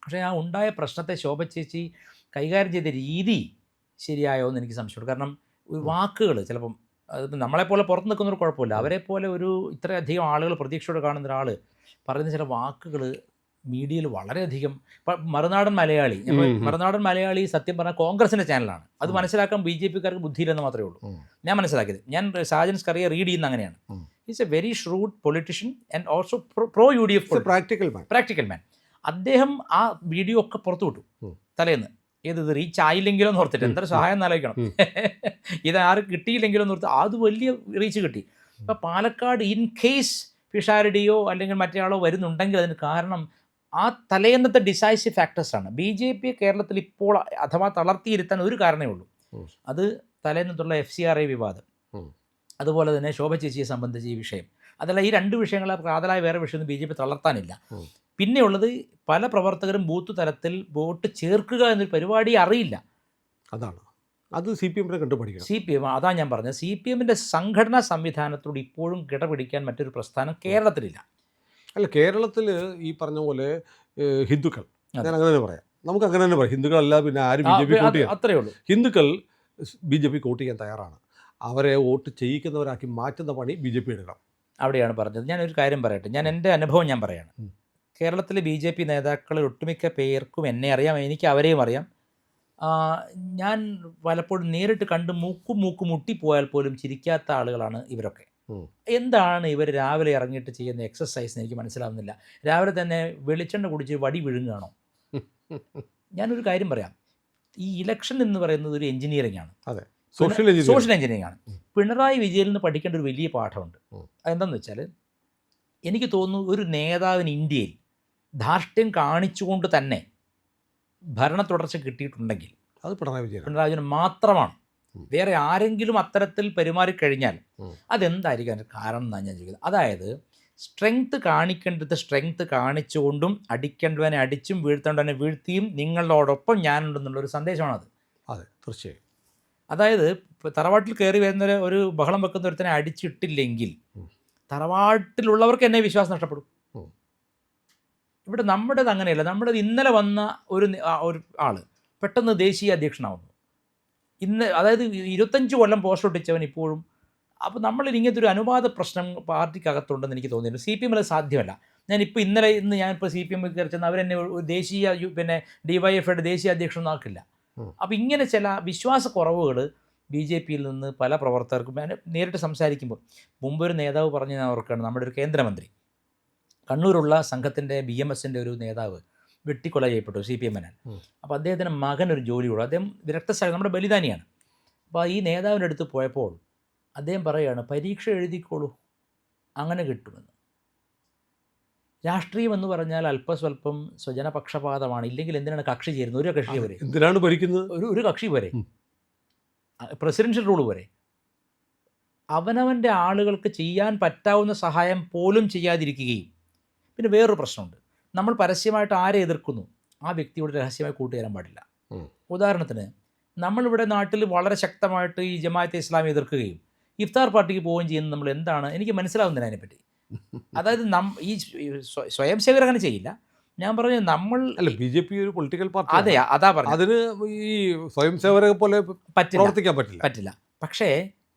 പക്ഷേ ആ ഉണ്ടായ പ്രശ്നത്തെ ശോഭ ചേച്ചി കൈകാര്യം ചെയ്ത രീതി ശരിയായോ എന്ന് എനിക്ക് സംശയമുണ്ട്. കാരണം വാക്കുകൾ ചിലപ്പം അതിപ്പോൾ നമ്മളെപ്പോലെ പുറത്ത് നിൽക്കുന്നൊരു കുഴപ്പമില്ല, അവരെപ്പോലെ ഒരു ഇത്രയധികം ആളുകൾ പ്രതീക്ഷയോടെ കാണുന്ന ഒരാൾ പറയുന്ന ചില വാക്കുകൾ മീഡിയയിൽ വളരെയധികം. ഇപ്പം മറുനാടൻ മലയാളി സത്യം പറഞ്ഞാൽ കോൺഗ്രസിൻ്റെ ചാനലാണ്. അത് മനസ്സിലാക്കാൻ BJPക്കാർക്ക് ബുദ്ധിയില്ലെന്ന് മാത്രമേ ഉള്ളൂ. ഞാൻ മനസ്സിലാക്കിയത്, ഞാൻ സാജൻ സ്കറിയ റീഡ് ചെയ്യുന്ന അങ്ങനെയാണ്. Is a very shrewd politician and also pro UDF practical man. അദ്ദേഹം ആ വീഡിയോ ഒക്കെ പുറത്തു വിട്ടു തലേന്ന്. ഇത് റീച്ച് ആയില്ലെങ്കിലോ എന്ന് ഓർത്തിട്ട് എന്തൊരു സഹായം എന്നാലോചിക്കണം. ഇത് ആരും കിട്ടിയില്ലെങ്കിലോ എന്ന് ഓർത്ത് അത് വലിയ റീച്ച് കിട്ടി. ഇപ്പം പാലക്കാട് ഇൻ കേസ് പിഷാരടിയോ അല്ലെങ്കിൽ മറ്റേയാളോ വരുന്നുണ്ടെങ്കിൽ അതിന് കാരണം ആ തലേന്നത്തെ ഡിസൈസീവ് ഫാക്ടേഴ്സാണ്. BJP കേരളത്തിൽ ഇപ്പോൾ അഥവാ തളർത്തിയിരുത്താൻ ഒരു കാരണമേ ഉള്ളൂ, അത് തലേന്നത്തുള്ള FCRA വിവാദം, അതുപോലെ തന്നെ ശോഭ ചേച്ചിയെ സംബന്ധിച്ച് ഈ വിഷയം. അതല്ല, ഈ രണ്ട് വിഷയങ്ങളെ പ്രാതലായ വേറെ വിഷയമൊന്നും BJP തളർത്താനില്ല. പിന്നെയുള്ളത് പല പ്രവർത്തകരും ബൂത്ത് തലത്തിൽ വോട്ട് ചേർക്കുക എന്നൊരു പരിപാടി അറിയില്ല. അതാണ് അത് CPM കണ്ടുപിടിക്കണം. CPM, അതാ ഞാൻ പറഞ്ഞത്, CPMൻ്റെ സംഘടനാ സംവിധാനത്തോട് ഇപ്പോഴും കിടപിടിക്കാൻ മറ്റൊരു പ്രസ്ഥാനം കേരളത്തിലില്ല. അല്ല, കേരളത്തിൽ ഈ പറഞ്ഞ പോലെ ഹിന്ദുക്കൾ, ഞാൻ അങ്ങനെ തന്നെ പറയാം, നമുക്ക് അങ്ങനെ തന്നെ പറയാം, ഹിന്ദുക്കളല്ല പിന്നെ ആരും BJP വോട്ട് ചെയ്യാം, അത്രയേ ഉള്ളൂ. ഹിന്ദുക്കൾ BJP വോട്ട് ചെയ്യാൻ തയ്യാറാണ്. അവരെ വോട്ട് ചെയ്യിക്കുന്നവരാക്കി മാറ്റുന്ന പണി BJP എടുക്കണം. അവിടെയാണ് പറഞ്ഞത്. ഞാനൊരു കാര്യം പറയട്ടെ, ഞാൻ എൻ്റെ അനുഭവം ഞാൻ പറയാണ്. കേരളത്തിലെ BJP നേതാക്കളിൽ ഒട്ടുമിക്ക പേർക്കും എന്നെ അറിയാം, എനിക്ക് അവരെയും അറിയാം. ഞാൻ പലപ്പോഴും നേരിട്ട് കണ്ട് മൂക്ക് മുട്ടിപ്പോയാൽ പോലും ചിരിക്കാത്ത ആളുകളാണ് ഇവരൊക്കെ. എന്താണ് ഇവർ രാവിലെ ഇറങ്ങിയിട്ട് ചെയ്യുന്ന എക്സസൈസ് എന്ന് എനിക്ക് മനസ്സിലാവുന്നില്ല. രാവിലെ തന്നെ വെളിച്ചെണ്ണ കുടിച്ച് വടി വിഴുങ്ങുകയാണോ? ഞാനൊരു കാര്യം പറയാം, ഈ ഇലക്ഷൻ എന്ന് പറയുന്നത് ഒരു എഞ്ചിനീയറിംഗ് ആണ്. അതെ, സോഷ്യൽ എഞ്ചിനീയറിംഗ് ആണ്. പിണറായി വിജയനിൽ നിന്ന് പഠിക്കേണ്ട ഒരു വലിയ പാഠമുണ്ട്. അതെന്താണെന്ന് വെച്ചാൽ, എനിക്ക് തോന്നുന്നു ഒരു നേതാവിന് ഇന്ത്യയിൽ ധാർഷ്ട്യം കാണിച്ചുകൊണ്ട് തന്നെ ഭരണ തുടർച്ച കിട്ടിയിട്ടുണ്ടെങ്കിൽ അത് പിണറായി വിജയൻ മാത്രമാണ്. വേറെ ആരെങ്കിലും അത്തരത്തിൽ പെരുമാറിക്കഴിഞ്ഞാൽ അതെന്തായിരിക്കും അതിൻ്റെ കാരണം എന്നാണ് ഞാൻ ചോദിക്കുന്നത്. അതായത് സ്ട്രെങ്ത്ത് കാണിക്കേണ്ടത് സ്ട്രെങ്ത്ത് കാണിച്ചുകൊണ്ടും അടിക്കേണ്ടവനെ അടിച്ചും വീഴ്ത്തേണ്ടവനെ വീഴ്ത്തിയും നിങ്ങളോടൊപ്പം ഞാനുണ്ടെന്നുള്ളൊരു സന്ദേശമാണത്. അതെ, തീർച്ചയായും. അതായത് തറവാട്ടിൽ കയറി വരുന്ന ഒരു ബഹളം വെക്കുന്ന ഒരുത്തനെ അടിച്ചിട്ടില്ലെങ്കിൽ തറവാട്ടിലുള്ളവർക്ക് എന്നെ വിശ്വാസം നഷ്ടപ്പെടും. ഇവിടെ നമ്മുടേത് അങ്ങനെയല്ല. നമ്മുടേത് ഇന്നലെ വന്ന ഒരു ആൾ പെട്ടെന്ന് ദേശീയ അധ്യക്ഷനാവുന്നു. അതായത് 25 കൊല്ലം പോസ്റ്റ് ഒട്ടിച്ചവൻ ഇപ്പോഴും. അപ്പോൾ നമ്മളിൽ ഇങ്ങനത്തെ ഒരു അനുവാദ പ്രശ്നം പാർട്ടിക്കകത്തുണ്ടെന്ന് എനിക്ക് തോന്നിയിരുന്നു. CPM അത് സാധ്യമല്ല. ഞാനിപ്പോൾ ഇന്ന് ഞാനിപ്പോൾ CPM കയറി ചെന്ന് അവരെന്നെ ഒരു ദേശീയ DYFയുടെ ദേശീയ അധ്യക്ഷനൊന്നും ആക്കില്ല. അപ്പോൾ ഇങ്ങനെ ചില വിശ്വാസക്കുറവുകൾ BJPയിൽ നിന്ന് പല പ്രവർത്തകർക്കും നേരിട്ട് സംസാരിക്കുമ്പോൾ, മുമ്പൊരു നേതാവ് പറഞ്ഞ ഞാൻ ഓർക്കുകയാണ്, നമ്മുടെ ഒരു കേന്ദ്രമന്ത്രി കണ്ണൂരുള്ള സംഘത്തിൻ്റെ BMSൻ്റെ ഒരു നേതാവ് വെട്ടിക്കൊല ചെയ്യപ്പെട്ടു CPM-നാൽ. അപ്പോൾ അദ്ദേഹത്തിൻ്റെ മകനൊരു ജോലിയുള്ളൂ. അദ്ദേഹം രക്തസാക്ഷി, നമ്മുടെ ബലിദാനിയാണ്. അപ്പോൾ ഈ നേതാവിൻ്റെ അടുത്ത് പോയപ്പോൾ അദ്ദേഹം പറയുകയാണ്, പരീക്ഷ എഴുതിക്കോളൂ, അങ്ങനെ കിട്ടുമെന്ന്. രാഷ്ട്രീയം എന്ന് പറഞ്ഞാൽ അല്പസ്വല്പം സ്വജനപക്ഷപാതമാണ്. ഇല്ലെങ്കിൽ എന്തിനാണ് കക്ഷി ചേരുന്നത്? ഒരു കക്ഷി വരെ എന്തിനാണ് ഭരിക്കുന്നത്? ഒരു കക്ഷി വരെ പ്രസിഡൻഷ്യൽ റൂൾ വരെ അവനവൻ്റെ ആളുകൾക്ക് ചെയ്യാൻ പറ്റാവുന്ന സഹായം പോലും ചെയ്യാതിരിക്കുകയും. പിന്നെ വേറൊരു പ്രശ്നമുണ്ട്, നമ്മൾ പരസ്യമായിട്ട് ആരെ എതിർക്കുന്നു ആ വ്യക്തിയോട് രഹസ്യമായി കൂട്ടുചേരാൻ പാടില്ല. ഉദാഹരണത്തിന്, നമ്മളിവിടെ നാട്ടിൽ വളരെ ശക്തമായിട്ട് ഈ ജമാഅത്തെ ഇസ്ലാമി എതിർക്കുകയും ഇഫ്താർ പാർട്ടിക്ക് പോവുകയും ചെയ്യുന്നത് നമ്മൾ എന്താണ് എനിക്ക് മനസ്സിലാവുന്നില്ല അതിനെപ്പറ്റി. അതായത് ഈ സ്വയം സേവകർ അങ്ങനെ ചെയ്യില്ല. ഞാൻ പറഞ്ഞു നമ്മൾ അല്ല BJP ഒരു പൊളിറ്റിക്കൽ പാർട്ടി, അതെ അതാ പറഞ്ഞു അതിന് ഈ സ്വയം സേവകരെ പോലെ പറ്റില്ല പ്രവർത്തിക്കാൻ പറ്റില്ല. പറ്റില്ല. പക്ഷേ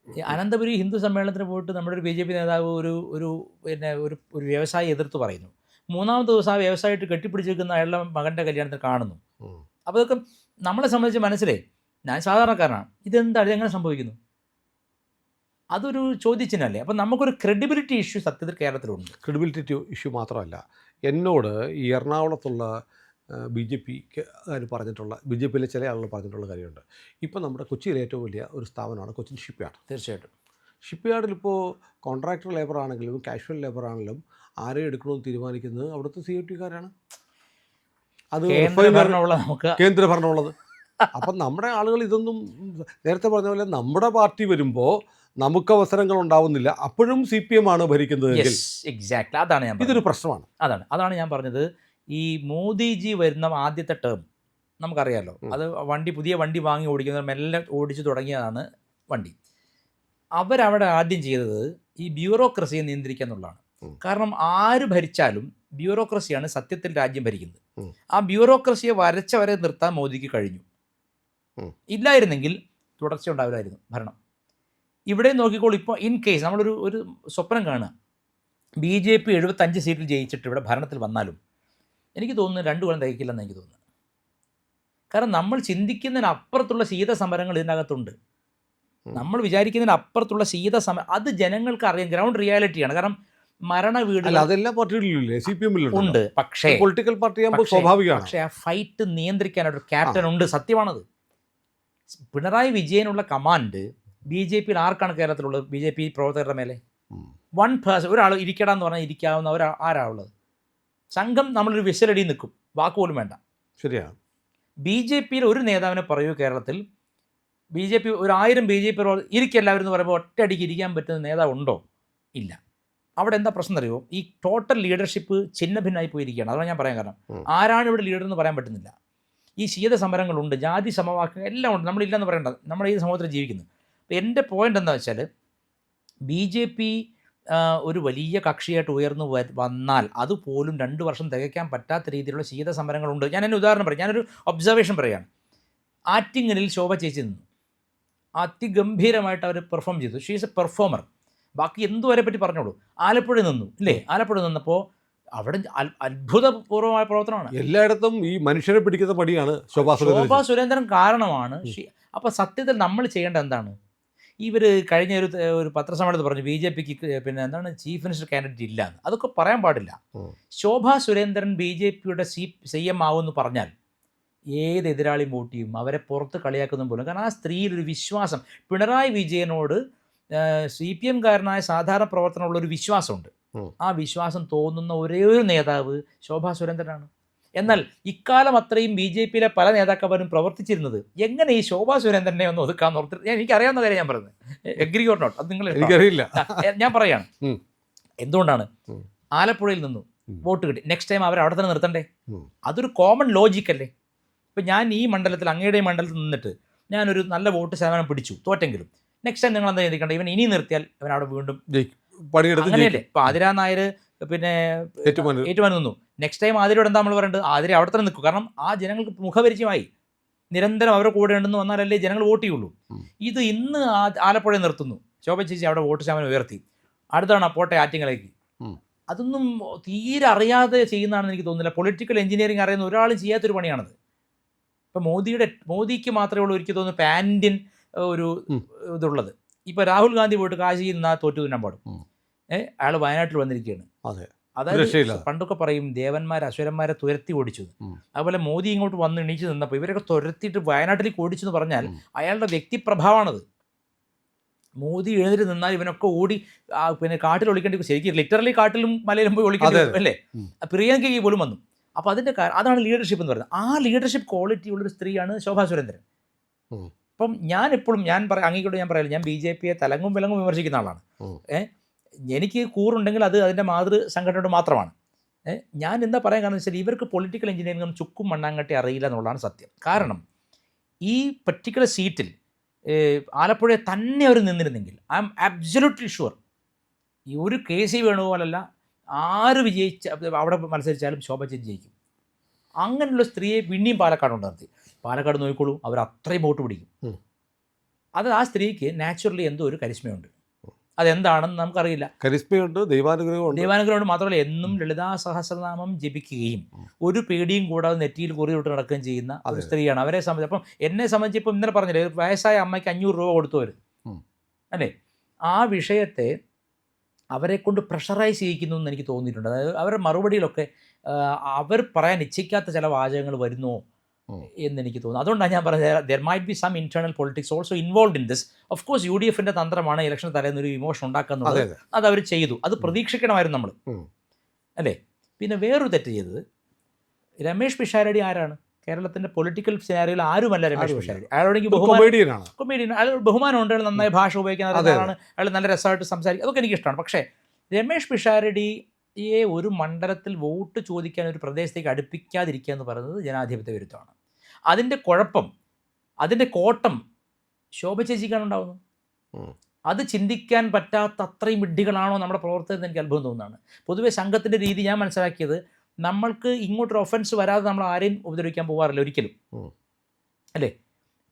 ഈ അനന്തപുരി ഹിന്ദു സമ്മേളനത്തിന് പോയിട്ട് നമ്മുടെ ഒരു BJP നേതാവ് ഒരു പിന്നെ ഒരു വ്യവസായി എതിർത്ത് പറയുന്നു. മൂന്നാമത്തെ ദിവസം ആ വ്യവസായിട്ട് കെട്ടിപ്പിടിച്ചിരിക്കുന്ന അയാളുടെ മകൻ്റെ കല്യാണത്തിൽ കാണുന്നു. അപ്പോൾ ഇതൊക്കെ നമ്മളെ സംബന്ധിച്ച് മനസ്സിലേ, ഞാൻ സാധാരണക്കാരനാണ്, ഇതെന്താണ്, ഇതെങ്ങനെ സംഭവിക്കുന്നു? അതൊരു ചോദ്യചിഹ്നമല്ലേ? അപ്പം നമുക്കൊരു ക്രെഡിബിലിറ്റി ഇഷ്യൂ സത്യത്തിൽ കേരളത്തിലുണ്ട്. ക്രെഡിബിലിറ്റി ഇഷ്യൂ മാത്രമല്ല, എന്നോട് ഈ എറണാകുളത്തുള്ള BJPക്കാർ പറഞ്ഞിട്ടുള്ള, BJPയിലെ ചില ആളുകൾ പറഞ്ഞിട്ടുള്ള കാര്യമുണ്ട്. ഇപ്പം നമ്മുടെ കൊച്ചിയിലെ ഏറ്റവും വലിയ ഒരു സ്ഥാപനമാണ് കൊച്ചിൻ ഷിപ്പ് യാർഡ്. തീർച്ചയായിട്ടും ഷിപ്പ് യാർഡിലിപ്പോൾ കോൺട്രാക്ടർ ലേബർ ആണെങ്കിലും കാഷ്വൽ ലേബർ ആണെങ്കിലും ആരെയും എടുക്കണമെന്ന് തീരുമാനിക്കുന്നത് അവിടുത്തെ COTക്കാരാണ്. അത് കേന്ദ്ര ഭരണമുള്ളത്. അപ്പം നമ്മുടെ ആളുകൾ ഇതൊന്നും, നേരത്തെ പറഞ്ഞ പോലെ നമ്മുടെ പാർട്ടി വരുമ്പോൾ നമുക്ക് അവസരങ്ങൾ ഉണ്ടാവുന്നില്ല, അപ്പോഴും CPM ആണ് ഭരിക്കുന്നതെങ്കിൽ എക്സാക്ട്ലി അതാണ് ഞാൻ ഇതൊരു പ്രശ്നമാണ്. അതാണ് ഞാൻ പറഞ്ഞത്. ഈ മോദിജി വരുന്ന ആദ്യത്തെ ടേം നമുക്കറിയാമല്ലോ, അത് പുതിയ വണ്ടി വാങ്ങി ഓടിക്കുന്നത് മെല്ലെ ഓടിച്ചു തുടങ്ങിയതാണ് വണ്ടി. അവരവിടെ ആദ്യം ചെയ്തത് ഈ ബ്യൂറോക്രസിയെ നിയന്ത്രിക്കുക എന്നുള്ളതാണ്. കാരണം ആര് ഭരിച്ചാലും ബ്യൂറോക്രസിയാണ് സത്യത്തിൽ രാജ്യം ഭരിക്കുന്നത്. ആ ബ്യൂറോക്രസിയെ വരെ നിർത്താൻ മോദിക്ക് കഴിഞ്ഞു. ഇല്ലായിരുന്നെങ്കിൽ തുടർച്ച ഉണ്ടാവില്ലായിരുന്നു ഭരണം. ഇവിടെ നോക്കിക്കോളൂ, ഇപ്പോൾ ഇൻ കേസ് നമ്മളൊരു സ്വപ്നം കാണുക, BJP 75 സീറ്റിൽ ജയിച്ചിട്ട് ഇവിടെ ഭരണത്തിൽ വന്നാലും എനിക്ക് തോന്നുന്നു 2 കൊല്ലം തികക്കില്ലെന്ന് എനിക്ക് തോന്നുന്നു. കാരണം നമ്മൾ ചിന്തിക്കുന്നതിനപ്പുറത്തുള്ള ശീതസമരങ്ങൾ ഇതിനകത്തുണ്ട്. നമ്മൾ വിചാരിക്കുന്നതിനപ്പുറത്തുള്ള ശീതസമരം അത് ജനങ്ങൾക്ക് അറിയാം, ഗ്രൗണ്ട് റിയാലിറ്റിയാണ്. കാരണം മരണ വീടുകൾ അതെല്ലാ പാർട്ടികളിലും CPM ഉണ്ട്, പക്ഷേ പൊളിറ്റിക്കൽ പാർട്ടി സ്വാഭാവികമാണ്. പക്ഷേ ആ ഫൈറ്റ് നിയന്ത്രിക്കാനൊരു ക്യാപ്റ്റൻ ഉണ്ട്, സത്യമാണത്. പിണറായി വിജയനുള്ള കമാൻഡ് BJPയിൽ ആർക്കാണ് കേരളത്തിലുള്ളത്? BJP പ്രവർത്തകരുടെ മേലെ 1 പേഴ്സൺ, ഒരാൾ ഇരിക്കടാന്ന് പറഞ്ഞാൽ ഇരിക്കാവുന്ന ആരാളുള്ളത്? സംഘം നമ്മളൊരു വിശലടി നിൽക്കും, വാക്കുപോലും വേണ്ട. ശരിയാണ്. BJPയിൽ ഒരു നേതാവിനെ പറയൂ കേരളത്തിൽ, BJP 1000 BJP ഇരിക്കെല്ലാവരും എന്ന് പറയുമ്പോൾ ഒറ്റയടിക്ക് ഇരിക്കാൻ പറ്റുന്ന നേതാവ് ഉണ്ടോ? ഇല്ല. അവിടെ എന്താ പ്രശ്നം അറിയോ? ഈ ടോട്ടൽ ലീഡർഷിപ്പ് ഛിന്ന ഭിന്നമായി പോയിരിക്കുകയാണ്. അതാണ് ഞാൻ പറയാൻ കാരണം. ആരാണ് ഇവിടെ ലീഡർ എന്ന് പറയാൻ പറ്റുന്നില്ല. ഈ ശീതസമരങ്ങളുണ്ട്, ജാതി സമവാക്യം എല്ലാം ഉണ്ട്, നമ്മളില്ലെന്ന് പറയേണ്ട, നമ്മൾ ഈ സമൂഹത്തിൽ ജീവിക്കുന്നത്. അപ്പോൾ എൻ്റെ പോയിൻ്റ് എന്താ വെച്ചാൽ, BJP ഒരു വലിയ കക്ഷിയായിട്ട് ഉയർന്നു വന്നാൽ അതുപോലും 2 വർഷം തികയ്ക്കാൻ പറ്റാത്ത രീതിയിലുള്ള ശീതസമരങ്ങളുണ്ട്. ഞാൻ എൻ്റെ ഉദാഹരണം പറയാം, ഞാനൊരു ഒബ്സർവേഷൻ പറയുകയാണ്. ആറ്റിങ്ങലിൽ ശോഭ ചേച്ചി നിന്നു, അതിഗംഭീരമായിട്ട് അവർ പെർഫോം ചെയ്തു. She is A performer. ബാക്കി എന്തുവരെ പറ്റി പറഞ്ഞോളൂ. ആലപ്പുഴ നിന്നു ഇല്ലേ? ആലപ്പുഴ നിന്നപ്പോൾ അവിടെ അത്ഭുതപൂർവമായ പ്രവർത്തനമാണ്. എല്ലായിടത്തും ഈ മനുഷ്യരെ പിടിക്കുന്ന പടിയാണ് ശോഭാ സുരേന്ദ്രൻ കാരണമാണ്. അപ്പോൾ സത്യത്തിൽ നമ്മൾ ചെയ്യേണ്ട എന്താണ്? ഇവർ കഴിഞ്ഞ ഒരു പത്രസമ്മേളനത്തിൽ പറഞ്ഞു BJPക്ക് പിന്നെ എന്താണ് ചീഫ് മിനിസ്റ്റർ കാൻഡിഡേറ്റ് ഇല്ല എന്ന്. അതൊക്കെ പറയാൻ പാടില്ല. ശോഭാ സുരേന്ദ്രൻ BJPയുടെ CM ആവുമെന്ന് പറഞ്ഞാൽ ഏത് എതിരാളിയും വോട്ട് ചെയ്യും, അവരെ പുറത്ത് കളിയാക്കുന്ന പോലും. കാരണം ആ സ്ത്രീയിലൊരു വിശ്വാസം, പിണറായി വിജയനോട് CPMകാരനായ സാധാരണ പ്രവർത്തനമുള്ളൊരു വിശ്വാസമുണ്ട്. ആ വിശ്വാസം തോന്നുന്ന ഒരേ ഒരു നേതാവ് ശോഭാ സുരേന്ദ്രനാണ്. എന്നാൽ ഇക്കാലം അത്രയും BJPയിലെ പല നേതാക്കന്മാരും പ്രവർത്തിച്ചിരുന്നത് എങ്ങനെ ഈ ശോഭാ സുരേന്ദ്രനെ ഒന്ന് ഒതുക്കാന്ന് ഓർത്തിട്ട്, എനിക്കറിയാവുന്ന കാര്യം ഞാൻ പറയുന്നത്, എഗ്രി ഓർ നോട്ട്, അത് നിങ്ങൾ എനിക്കറിയില്ല, ഞാൻ പറയാണ്. എന്തുകൊണ്ടാണ്? ആലപ്പുഴയിൽ നിന്നു വോട്ട് കിട്ടി, നെക്സ്റ്റ് ടൈം അവർ അവിടെ തന്നെ നിർത്തണ്ടേ? അതൊരു കോമൺ ലോജിക് അല്ലേ? ഇപ്പം ഞാൻ ഈ മണ്ഡലത്തിൽ, അങ്ങയുടെ മണ്ഡലത്തിൽ നിന്നിട്ട് ഞാനൊരു നല്ല വോട്ട് ശതമാനം പിടിച്ചു, തോറ്റെങ്കിലും നെക്സ്റ്റ് ടൈം നിങ്ങൾ എന്താ ചിന്തിക്കേണ്ടത്? ഇവൻ ഇനി നിർത്തിയാൽ ഇവൻ അവിടെ വീണ്ടും അങ്ങനെയല്ലേ? ഇപ്പം ആതിര നായർ പിന്നെ ഏറ്റുമാൻ നിന്നു, നെക്സ്റ്റ് ടൈം ആതിരയോട് എന്താ നമ്മൾ പറയേണ്ടത്? ആതിര അവിടെ തന്നെ നിൽക്കും. കാരണം ആ ജനങ്ങൾക്ക് മുഖപരിചയമായി, നിരന്തരം അവരുടെ കൂടെ ഉണ്ടെന്ന് വന്നാലല്ലേ ജനങ്ങൾ വോട്ട് ചെയ്യുള്ളൂ. ഇത് ഇന്ന് ആലപ്പുഴ നിർത്തുന്നു, ശോഭ ചേച്ചി അവിടെ വോട്ട് ശതമാനം ഉയർത്തി, അടുത്താണ് പോട്ടെ ആറ്റിങ്ങലേക്ക്. അതൊന്നും തീരെ അറിയാതെ ചെയ്യുന്നതാണെന്ന് എനിക്ക് തോന്നുന്നില്ല. പൊളിറ്റിക്കൽ എഞ്ചിനീയറിംഗ് അറിയുന്ന ഒരാളും ചെയ്യാത്തൊരു പണിയാണത്. ഇപ്പം മോദിക്ക് മാത്രമേ ഉള്ളൂ എനിക്ക് തോന്നുന്നു പാൻഡ്യൻ ഒരു ഇതുള്ളത്. ഇപ്പോൾ രാഹുൽ ഗാന്ധി പോയിട്ട് കാശിയിൽ നിന്നാൽ തോറ്റു തിന്നാൻ പാടും. അയാൾ വയനാട്ടിൽ വന്നിരിക്കുകയാണ്. അതായത് പണ്ടൊക്കെ പറയും ദേവന്മാരെ അസുരന്മാരെ തുരത്തി ഓടിച്ചു. അതുപോലെ മോദി ഇങ്ങോട്ട് വന്ന് എണീച്ച് നിന്നപ്പോൾ ഇവരൊക്കെ തുരത്തിയിട്ട് വയനാട്ടിലേക്ക് ഓടിച്ചു എന്ന് പറഞ്ഞാൽ അയാളുടെ വ്യക്തിപ്രഭാവമാണത്. മോദി എഴുന്നേറ്റ് നിന്നാൽ ഇവനൊക്കെ ഓടി പിന്നെ കാട്ടിൽ ഒളിക്കേണ്ടി, ശരിക്കും ലിറ്ററലി കാട്ടിലും മലയിലും പോയി ഒളിക്കേണ്ടി അല്ലേ? പ്രിയങ്കയ്ക്ക് പോലും വന്നു. അപ്പോൾ അതിൻ്റെ അതാണ് ലീഡർഷിപ്പ് എന്ന് പറയുന്നത്. ആ ലീഡർഷിപ്പ് ക്വാളിറ്റി ഉള്ളൊരു സ്ത്രീയാണ് ശോഭാ സുരേന്ദ്രൻ. അപ്പം ഞാൻ അങ്ങേക്കൂടെ ഞാൻ പറയില്ല, ഞാൻ BJPയെ തലങ്ങും വിലങ്ങും വിമർശിക്കുന്ന ആളാണ്. എനിക്ക് കൂറുണ്ടെങ്കിൽ അത് അതിൻ്റെ മാതൃ സംഘടനയോട് മാത്രമാണ്. ഞാൻ എന്താ പറയാൻ കാരണം വെച്ചാൽ ഇവർക്ക് പൊളിറ്റിക്കൽ എഞ്ചിനീയറിംഗും ചുക്കും മണ്ണാങ്കട്ടി അറിയില്ല എന്നുള്ളതാണ് സത്യം. കാരണം ഈ പർട്ടിക്കുലർ സീറ്റിൽ ആലപ്പുഴയെ തന്നെ അവർ നിന്നിരുന്നെങ്കിൽ ഐ ആം അബ്സല്യൂട്ട്ലി ഷുവർ ഈ ഒരു KC വേണുപോലല്ല, ആര് അവിടെ മത്സരിച്ചാലും ശോഭ ചേച്ചി ജയിക്കും. അങ്ങനെയുള്ള സ്ത്രീയെ പിന്നെയും പാലക്കാട് കൊണ്ട് നിർത്തി. പാലക്കാട് നോക്കിക്കോളൂ, അവർ അത്രയും വോട്ട് പിടിക്കും. അത് ആ സ്ത്രീക്ക് നാച്ചുറലി എന്തോ ഒരു കരിസ്മയുണ്ട്. അതെന്താണെന്ന് നമുക്കറിയില്ല. കരിസ്മയുണ്ട്, ദൈവാനുഗ്രഹമുണ്ട്. മാത്രമല്ല എന്നും ലളിതാ സഹസ്രനാമം ജപിക്കുകയും ഒരു പേടിയും കൂടാതെ നെറ്റിയിൽ കുറിയിട്ട് നടക്കുകയും ചെയ്യുന്ന ഒരു സ്ത്രീയാണ്. അവരെ സംബന്ധിച്ച് അപ്പം എന്നെ സംബന്ധിച്ച് ഇപ്പം ഇന്നലെ പറഞ്ഞില്ലേ, വയസ്സായ അമ്മയ്ക്ക് 500 രൂപ കൊടുത്തവർ അല്ലേ, ആ വിഷയത്തെ അവരെ കൊണ്ട് പ്രഷറൈസ് ചെയ്യിക്കുന്നു എന്ന് എനിക്ക് തോന്നിയിട്ടുണ്ട്. അതായത് അവരുടെ മറുപടിയിലൊക്കെ അവർ പറയാൻ ഇച്ഛിക്കാത്ത ചില വാചകങ്ങൾ വരുന്നോ എന്നെനിക്ക് തോന്നുന്നു. അതുകൊണ്ടാണ് ഞാൻ പറഞ്ഞത് there might be some internal politics also involve in this. Of course UDFന്റെ തന്ത്രമാണ് ഇലക്ഷൻ തലേന്ന് ഒരു ഇമോഷൻ ഉണ്ടാക്കുന്നത്. അത് അവർ ചെയ്തു, അത് പ്രതീക്ഷിക്കണമായിരുന്നു നമ്മൾ അല്ലേ. പിന്നെ വേറൊരു തെറ്റ് ചെയ്തത്, രമേഷ് പിഷാരടി ആരാണ്? കേരളത്തിന്റെ പൊളിറ്റിക്കൽ സിനാരിയോയിൽ ആരുമല്ല രമേഷ് പിഷാരടി. അയാളോടെങ്കിൽ കൊമേഡിയൻ, അയാൾ ബഹുമാനമുണ്ട്, അയാൾ നന്നായി ഭാഷ ഉപയോഗിക്കുന്ന ആളാണ്, അയാൾ നല്ല രസമായിട്ട് സംസാരിക്കും, അതൊക്കെ എനിക്കിഷ്ടമാണ്. പക്ഷേ രമേഷ് പിഷാരടിയെ ഒരു മണ്ഡലത്തിൽ വോട്ട് ചോദിക്കാൻ ഒരു പ്രദേശത്തേക്ക് അടുപ്പിക്കാതിരിക്കുക എന്ന് പറയുന്നത് ജനാധിപത്യ വിരുദ്ധമാണ്. അതിൻ്റെ കുഴപ്പം, അതിൻ്റെ കോട്ടം ശോഭ ചേച്ചിക്കാണ് ഉണ്ടാകുന്നത്. അത് ചിന്തിക്കാൻ പറ്റാത്ത അത്രയും വിഡ്ഢികളാണോ നമ്മുടെ പ്രവർത്തകർ? എനിക്ക് അത്ഭുതം തോന്നുന്നതാണ്. പൊതുവെ സംഘത്തിൻ്റെ രീതി ഞാൻ മനസ്സിലാക്കിയത്, നമ്മൾക്ക് ഇങ്ങോട്ടൊരു ഒഫൻസ് വരാതെ നമ്മൾ ആരെയും ഉപദ്രവിക്കാൻ പോകാറില്ല ഒരിക്കലും, അല്ലേ.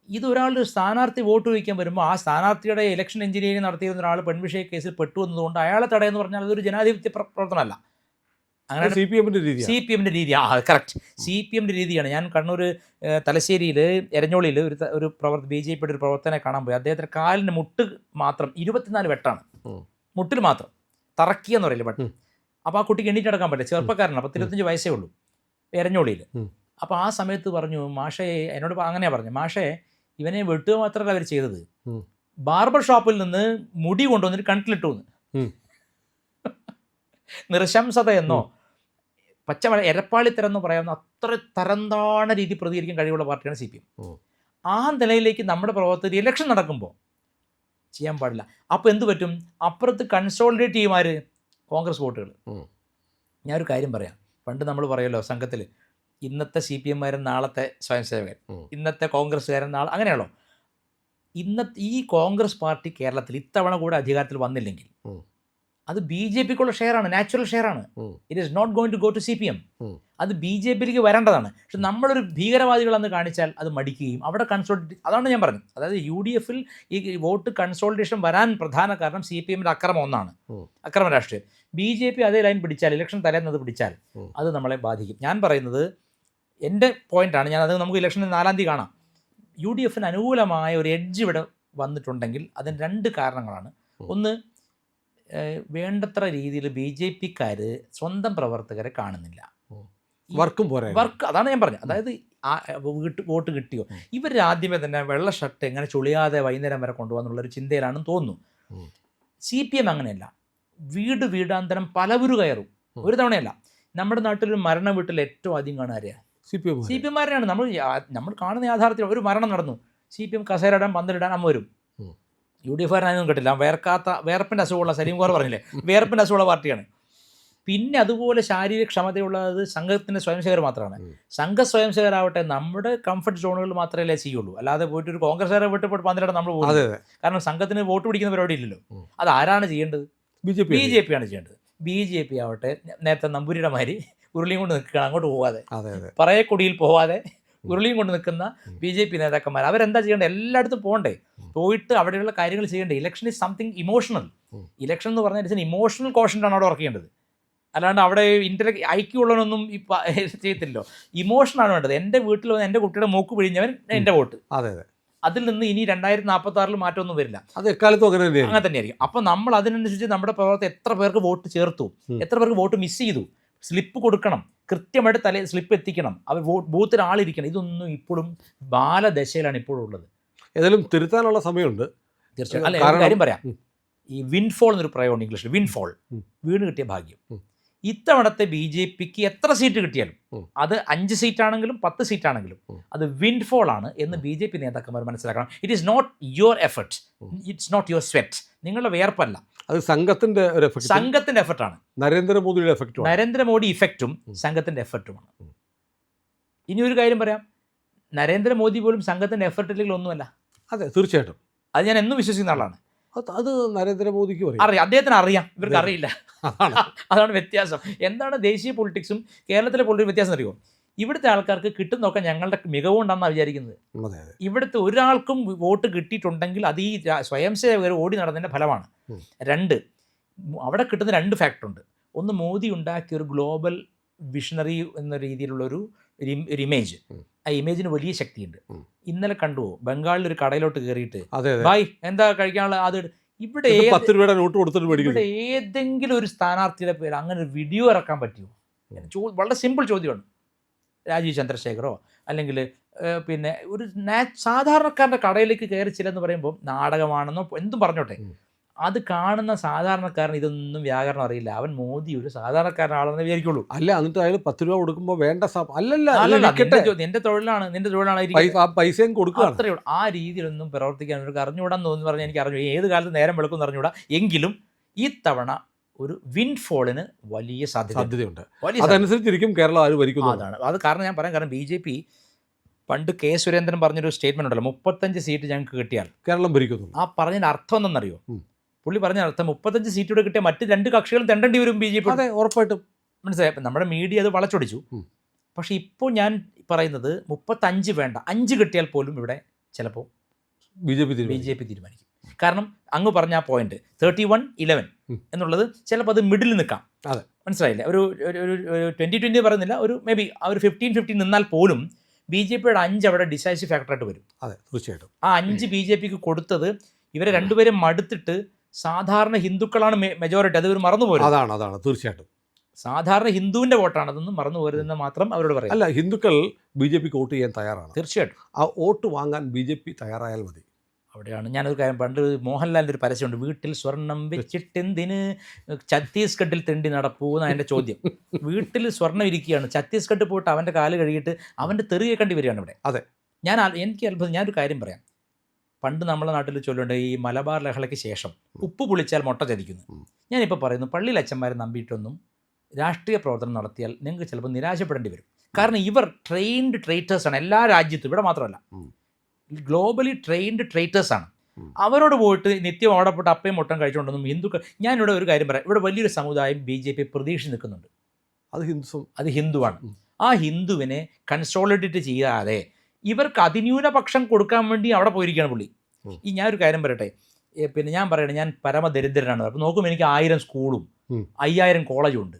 ഇതൊരാളുടെ സ്ഥാനാർത്ഥി വോട്ട് ചോദിക്കാൻ വരുമ്പോൾ ആ സ്ഥാനാർത്ഥിയുടെ ഇലക്ഷൻ എഞ്ചിനീയറിംഗ് നടത്തിയിരുന്ന ഒരാൾ പെൺവിഷയ കേസിൽ പെട്ടു എന്നതുകൊണ്ട് അയാളെ തടയെന്ന് പറഞ്ഞാൽ അതൊരു ജനാധിപത്യ പ്രവർത്തനമല്ല. അങ്ങനെ CPMന്റെ രീതി, കറക്റ്റ്, CPMന്റെ രീതിയാണ്. ഞാൻ കണ്ണൂർ തലശ്ശേരിയിൽ എരഞ്ഞോളിയിൽ ഒരു BJPയുടെ ഒരു പ്രവർത്തനെ കാണാൻ പോയി. അദ്ദേഹത്തിൻ്റെ കാലിന് മുട്ട് മാത്രം 24 വെട്ടാണ്, മുട്ടിൽ മാത്രം തറക്കിയെന്ന് പറയില്ല വെട്ട്. അപ്പോൾ ആ കുട്ടിക്ക് എണ്ണീറ്റ് നടക്കാൻ പറ്റില്ല, ചെറുപ്പക്കാരനാണ്, 25 വയസ്സേ ഉള്ളൂ, എരഞ്ഞോളിയിൽ. അപ്പോൾ ആ സമയത്ത് പറഞ്ഞു, മാഷേ എന്നോട് അങ്ങനെയാണ് പറഞ്ഞു, മാഷേ ഇവനെ വെട്ടുക മാത്രമല്ല അവർ ചെയ്തത്, ബാർബർ ഷോപ്പിൽ നിന്ന് മുടി കൊണ്ടുവന്നിട്ട് കണ്ടിലിട്ടു എന്ന്. നിറശംസത എന്നോ പച്ചമഴ എരപ്പാളിത്തരെന്നോ പറയാവുന്ന അത്ര തരംതാണ രീതി പ്രതികരിക്കാൻ കഴിവുള്ള പാർട്ടിയാണ് CPM. ആ നിലയിലേക്ക് നമ്മുടെ പ്രവർത്തകർ ഇലക്ഷൻ നടക്കുമ്പോൾ ചെയ്യാൻ പാടില്ല. അപ്പോൾ എന്ത് പറ്റും? അപ്പുറത്ത് കൺസോളിഡേറ്റ് ചെയ്യുമാർ കോൺഗ്രസ് വോട്ടുകൾ. ഞാനൊരു കാര്യം പറയാം, പണ്ട് നമ്മൾ പറയുമല്ലോ സംഘത്തിൽ, ഇന്നത്തെ CPMകാരൻ നാളത്തെ സ്വയം സേവകൻ, ഇന്നത്തെ കോൺഗ്രസ്സുകാരൻ നാളെ, അങ്ങനെയാണല്ലോ. ഈ കോൺഗ്രസ് പാർട്ടി കേരളത്തിൽ ഇത്തവണ കൂടെ അധികാരത്തിൽ വന്നില്ലെങ്കിൽ അത് BJPക്കുള്ള ഷെയറാണ്, നാച്ചുറൽ ഷെയറാണ്. It is not going to go to CPM. അത് BJPയിലേക്ക് വരേണ്ടതാണ്. പക്ഷെ നമ്മളൊരു ഭീകരവാദികളെന്ന് കാണിച്ചാൽ അത് മടിക്കുകയും അവിടെ കൺസോൾട്ടേറ്റ്, അതാണ് ഞാൻ പറഞ്ഞത്. അതായത് UDFൽ ഈ വോട്ട് കൺസോൾട്ടേഷൻ വരാൻ പ്രധാന കാരണം CPMന്റെ അക്രമം ഒന്നാണ്, അക്രമ രാഷ്ട്രീയം. BJP അതേ ലൈൻ പിടിച്ചാൽ, ഇലക്ഷൻ തലേന്നത് പിടിച്ചാൽ അത് നമ്മളെ ബാധിക്കും. ഞാൻ പറയുന്നത് എൻ്റെ പോയിൻ്റാണ്, അത് നമുക്ക് ഇലക്ഷന് 4-ാം തീയതി കാണാം. UDFന് അനുകൂലമായ ഒരു എഡ്ജ് ഇവിടെ വന്നിട്ടുണ്ടെങ്കിൽ അതിന് 2 കാരണങ്ങളാണ്. ഒന്ന്, വേണ്ടത്ര രീതിയിൽ BJPക്കാർ സ്വന്തം പ്രവർത്തകരെ കാണുന്നില്ല, വർക്ക്, അതാണ് ഞാൻ പറഞ്ഞത്. അതായത് വോട്ട് കിട്ടിയോ, ഇവർ ആദ്യമേ തന്നെ വെള്ള ഷർട്ട് എങ്ങനെ ചുളിയാതെ വൈകുന്നേരം വരെ കൊണ്ടുപോകാന്നുള്ളൊരു ചിന്തയിലാണെന്ന് തോന്നുന്നു. CPM അങ്ങനെയല്ല, വീടാന്തരം പലവരും കയറും, ഒരു തവണയല്ല. നമ്മുടെ നാട്ടിലൊരു മരണ വീട്ടിൽ ഏറ്റവും ആദ്യം കാണാറിയാണ് CPMമാരെയാണ്. നമ്മൾ കാണുന്ന യാഥാർത്ഥ്യം, ഒരു മരണം നടന്നു, CPM കസേരയിടാൻ പന്തലിടാൻ അമ്മ വരും. UDFകാരനൊന്നും കിട്ടില്ല, വേർപ്പിൻ്റെ അസുഖമുള്ള സലീം കുമാർ പറഞ്ഞില്ലേ, വേർപ്പിൻ്റെ അസുഖമുള്ള പാർട്ടിയാണ്. പിന്നെ അതുപോലെ ശാരീരിക ക്ഷമതയുള്ളത് സംഘത്തിൻ്റെ സ്വയംസേവകർ മാത്രമാണ്. സംഘ സ്വയംസേവകരാവട്ടെ നമ്മുടെ കംഫർട്ട് സോണുകളിൽ മാത്രമേ ചെയ്യുള്ളൂ, അല്ലാതെ പോയിട്ട് ഒരു കോൺഗ്രസ്സുകാരെ വിട്ട് പന്തലിടാൻ നമ്മൾ പോകും. കാരണം സംഘത്തിന് വോട്ട് പിടിക്കുന്ന പരിപാടി ഇല്ലല്ലോ. അത് ആരാണ് ചെയ്യേണ്ടത്? BJP ആണ് ചെയ്യേണ്ടത്. BJP ആവട്ടെ നേരത്തെ നമ്പൂരിയുടെ മാതിരി ഉരുളിയും കൊണ്ട് നിൽക്കുകയാണ്, അങ്ങോട്ട് പോകാതെ, പറയക്കൊടിയിൽ പോവാതെ ഉരുളിയും കൊണ്ട് നിൽക്കുന്ന BJP നേതാക്കന്മാർ. അവരെന്താ ചെയ്യേണ്ടത്? എല്ലായിടത്തും പോകണ്ടേ, പോയിട്ട് അവിടെയുള്ള കാര്യങ്ങൾ ചെയ്യേണ്ടേ. Election is something emotional. Election എന്ന് പറഞ്ഞാൽ ഇറ്റ്സ് ഇമോഷണൽ കോഷൻ്റാണ് അവിടെ വർക്ക് ചെയ്യേണ്ടത്. അല്ലാണ്ട് അവിടെ IQ ഉള്ളവനൊന്നും ചെയ്യത്തില്ലോ. ഇമോഷനാണ് വേണ്ടത്. എൻ്റെ വീട്ടിൽ വന്ന് എൻ്റെ കുട്ടിയുടെ മൂക്ക് പിഴിഞ്ഞവൻ എൻ്റെ വോട്ട്. അതിൽ നിന്ന് ഇനി 2046 മാറ്റമൊന്നും വരില്ല, അത് എക്കാലത്തും അങ്ങനെ തന്നെയായിരിക്കും. അപ്പോൾ നമ്മൾ അതിനനുസരിച്ച് നമ്മുടെ പ്രവർത്തനം എത്ര പേർക്ക് വോട്ട് ചേർത്തു, എത്ര പേർക്ക് വോട്ട് മിസ് ചെയ്തു, സ്ലിപ്പ് കൊടുക്കണം, കൃത്യമായിട്ട് സ്ലിപ്പ് എത്തിക്കണം, അവർ ബൂത്തിൽ ആളിരിക്കണം. ഇതൊന്നും ഇപ്പോഴും ബാലദശയിലാണ് ഇപ്പോഴും ഉള്ളത്. ഏതായാലും തിരുത്താനുള്ള സമയമുണ്ട് തീർച്ചയായും. അല്ല, ഒരു കാര്യം പറയാം, ഈ വിൻഫോൾ എന്നൊരു പ്രയോഗം ഇംഗ്ലീഷിൽ, വിൻഫോൾ, വീണ് കിട്ടിയ ഭാഗ്യം. ഇത്തവണത്തെ BJPക്ക് എത്ര സീറ്റ് കിട്ടിയാലും, അത് 5 സീറ്റാണെങ്കിലും 10 സീറ്റാണെങ്കിലും അത് വിൻഫോൾ ആണ് എന്ന് BJP നേതാക്കന്മാർ മനസ്സിലാക്കണം. It is not your effort, it's not your sweat, നിങ്ങളുടെ വേർപ്പല്ല, അത് സംഘത്തിന്റെ എഫർട്ടാണ്. നരേന്ദ്രമോദി ഇഫക്റ്റും സംഘത്തിന്റെ എഫർട്ടുമാണ്. ഇനി ഒരു കാര്യം പറയാം, നരേന്ദ്രമോദി പോലും സംഘത്തിന്റെ എഫർട്ടില്ലെങ്കിൽ ഒന്നുമല്ല. അതെ, തീർച്ചയായിട്ടും. അത് ഞാൻ എന്നും വിശ്വസിക്കുന്ന ആളാണ്. അത് നരേന്ദ്രമോദിക്ക് അറിയാം, അദ്ദേഹത്തിന് അറിയാം, ഇവർക്ക് അറിയില്ല. അതാണ് വ്യത്യാസം. എന്താണ് ദേശീയ പൊളിറ്റിക്സും കേരളത്തിലെ പൊളിറ്റിക്സ് വ്യത്യാസം അറിയുമോ? ഇവിടുത്തെ ആൾക്കാർക്ക് കിട്ടുന്നതൊക്കെ ഞങ്ങളുടെ മികവുണ്ടെന്നാണ് വിചാരിക്കുന്നത്. അതെ അതെ. ഇവിടുത്തെ ഒരാൾക്കും വോട്ട് കിട്ടിയിട്ടുണ്ടെങ്കിൽ അത് ഈ സ്വയം സേവകർ ഓടി നടന്നതിൻ്റെ ഫലമാണ്. 2, അവിടെ കിട്ടുന്ന 2 ഫാക്ടറുണ്ട്. ഒന്ന്, മോദി ഉണ്ടാക്കിയ ഒരു ഗ്ലോബൽ വിഷണറി എന്ന രീതിയിലുള്ളൊരു ഒരു ഇമേജ്. ആ ഇമേജിന് വലിയ ശക്തിയുണ്ട്. ഇന്നലെ കണ്ടുവോ ബംഗാളിൽ ഒരു കടയിലോട്ട് കയറിയിട്ട് അതെ അതെ. ബായ് എന്താ കഴിക്കാനുള്ള അത് ഇവിടെ 10 രൂപയുടെ നോട്ട് കൊടുത്തിട്ട് മേടിക്കുന്നു. ഇവിടെ ഏതെങ്കിലും ഒരു സ്ഥാനാർത്ഥിയുടെ പേര് അങ്ങനെ ഒരു വീഡിയോ ഇറക്കാൻ പറ്റുമോ? വളരെ സിമ്പിൾ ചോദ്യമാണ്. രാജീവ് ചന്ദ്രശേഖരോ അല്ലെങ്കിൽ പിന്നെ ഒരു സാധാരണക്കാരൻ്റെ കടയിലേക്ക് കയറി ചില്ലെന്ന് പറയുമ്പോൾ നാടകമാണെന്നോ എന്തും പറഞ്ഞോട്ടെ, അത് കാണുന്ന സാധാരണക്കാരൻ ഇതൊന്നും വ്യാകരണം അറിയില്ല. അവൻ മോദി ഒരു സാധാരണക്കാരനാണെന്ന് വിചാരിക്കുള്ളൂ. അല്ല, എന്നിട്ട് അയാൾ 10 രൂപ കൊടുക്കുമ്പോൾ വേണ്ട അല്ലല്ല, നിന്റെ തൊഴിലാണ് പൈസയും കൊടുക്കുക. അത്രയേ ഉള്ളൂ. ആ രീതിയിലൊന്നും പ്രവർത്തിക്കാൻ അവർക്ക് അറിഞ്ഞുകൂടാന്ന് തോന്നുന്നു പറഞ്ഞാൽ എനിക്ക് അറിഞ്ഞു. ഏത് കാലത്ത് നേരം വെളുക്കും അറിഞ്ഞുകൂടാ. എങ്കിലും ഈ തവണ ഒരു വിൻഫോളിന് വലിയ സാധ്യതയുണ്ട്. അതനുസരിച്ചിരിക്കും കേരളം ആര് ഭരിക്കുന്നു. അതാണ് അത് കാരണം ഞാൻ പറയാം. കാരണം BJP പണ്ട് കെ സുരേന്ദ്രൻ പറഞ്ഞൊരു സ്റ്റേറ്റ്മെന്റ് ഉണ്ടല്ലോ, 35 സീറ്റ് ഞങ്ങൾക്ക് കിട്ടിയാൽ കേരളം ഭരിക്കുന്നു. ആ പറഞ്ഞതിൻ്റെ അർത്ഥം എന്തെന്നറിയോ? പുള്ളി പറഞ്ഞ അർത്ഥം 35 സീറ്റൂടെ കിട്ടിയ മറ്റ് 2 കക്ഷികളും തെണ്ടേണ്ടി വരും BJP. അതെ, ഉറപ്പായിട്ടും. മനസ്സിലായി. നമ്മുടെ മീഡിയ അത് വളച്ചൊടിച്ചു. പക്ഷേ ഇപ്പോൾ ഞാൻ പറയുന്നത് 35 വേണ്ട, 5 കിട്ടിയാൽ പോലും ഇവിടെ ചിലപ്പോൾ BJP തീരുമാനിക്കും. കാരണം അങ്ങ് പറഞ്ഞ ആ പോയിന്റ് 31-11 എന്നുള്ളത് ചിലപ്പോൾ അത് മിഡിൽ നിൽക്കാം. അതെ, മനസ്സിലായില്ലേ? ഒരു 20-20 പറയുന്നില്ല, ഒരു മേ ബി ഒരു 15-15 നിന്നാൽ പോലും BJPയുടെ 5 അവിടെ ഡിസൈസീവ് ഫാക്ടറായിട്ട് വരും. അതെ, തീർച്ചയായിട്ടും. ആ 5 BJPക്ക് കൊടുത്തത് ഇവരെ രണ്ടുപേരും മടുത്തിട്ട് സാധാരണ ഹിന്ദുക്കളാണ് മെജോറിറ്റി, അത് ഇവർ മറന്നുപോരും. അതാണ് തീർച്ചയായിട്ടും. സാധാരണ ഹിന്ദുവിൻ്റെ വോട്ടാണ്, അതൊന്നും മറന്നു പോരുതെന്ന് മാത്രം അവരോട് പറയാം. അല്ല, ഹിന്ദുക്കൾ BJPക്ക് വോട്ട് ചെയ്യാൻ തയ്യാറാണ്. തീർച്ചയായിട്ടും. ആ വോട്ട് വാങ്ങാൻ BJP തയ്യാറായാൽ മതി. അവിടെയാണ് ഞാനൊരു കാര്യം, പണ്ട് മോഹൻലാലിൻ്റെ ഒരു പരസ്യമുണ്ട്, വീട്ടിൽ സ്വർണം വെച്ചിട്ടെന്തിന് ഛത്തീസ്ഗഡിൽ തെണ്ടി നടപ്പൂന്നാണ് എൻ്റെ ചോദ്യം. വീട്ടിൽ സ്വർണ്ണം ഇരിക്കുകയാണ്, ഛത്തീസ്ഗഡ് പോയിട്ട് അവൻ്റെ കാല് കഴുകിയിട്ട് അവൻ്റെ തെറി കേൾക്കേണ്ടി വരികയാണ് ഇവിടെ. അതെ, എനിക്ക് അത്ഭുതം. ഞാനൊരു കാര്യം പറയാം. പണ്ട് നമ്മുടെ നാട്ടിൽ ചൊല്ലുണ്ട്, ഈ മലബാർ ലഹളയ്ക്ക് ശേഷം ഉപ്പ് പുളിച്ചാൽ മുട്ട ചതിക്കുന്നു. ഞാനിപ്പോൾ പറയുന്നു, പള്ളിയിൽ അച്ഛന്മാരെ നമ്പിയിട്ടൊന്നും രാഷ്ട്രീയ പ്രവർത്തനം നടത്തിയാൽ നിങ്ങൾക്ക് ചിലപ്പോൾ നിരാശപ്പെടേണ്ടി വരും. കാരണം ഇവർ ട്രെയിൻഡ് ട്രേറ്റേഴ്സാണ്. എല്ലാ രാജ്യത്തും, ഇവിടെ മാത്രമല്ല, ഗ്ലോബലി ട്രെയിൻഡ് ട്രേറ്റേഴ്സാണ്. അവരോട് പോയിട്ട് നിത്യം അവിടെ പോയിട്ട് അപ്പയും മുട്ടം കഴിച്ചുകൊണ്ടൊന്നും ഹിന്ദുക്കൾ, ഞാനിവിടെ ഒരു കാര്യം പറയാം, ഇവിടെ വലിയൊരു സമുദായം BJP പ്രതീക്ഷിച്ച് നിൽക്കുന്നുണ്ട്. അത് ഹിന്ദുവാണ്. ആ ഹിന്ദുവിനെ കൺസോളിഡേറ്റ് ചെയ്യാതെ ഇവർക്ക് അതിന്യൂനപക്ഷം കൊടുക്കാൻ വേണ്ടി അവിടെ പോയിരിക്കുകയാണ് പുള്ളി. ഞാനൊരു കാര്യം പറയട്ടെ, പിന്നെ ഞാൻ പറയണേ, ഞാൻ പരമദരിദ്രനാണ്. അപ്പോൾ നോക്കും, എനിക്ക് 1000 സ്കൂളും 5000 കോളേജും ഉണ്ട്.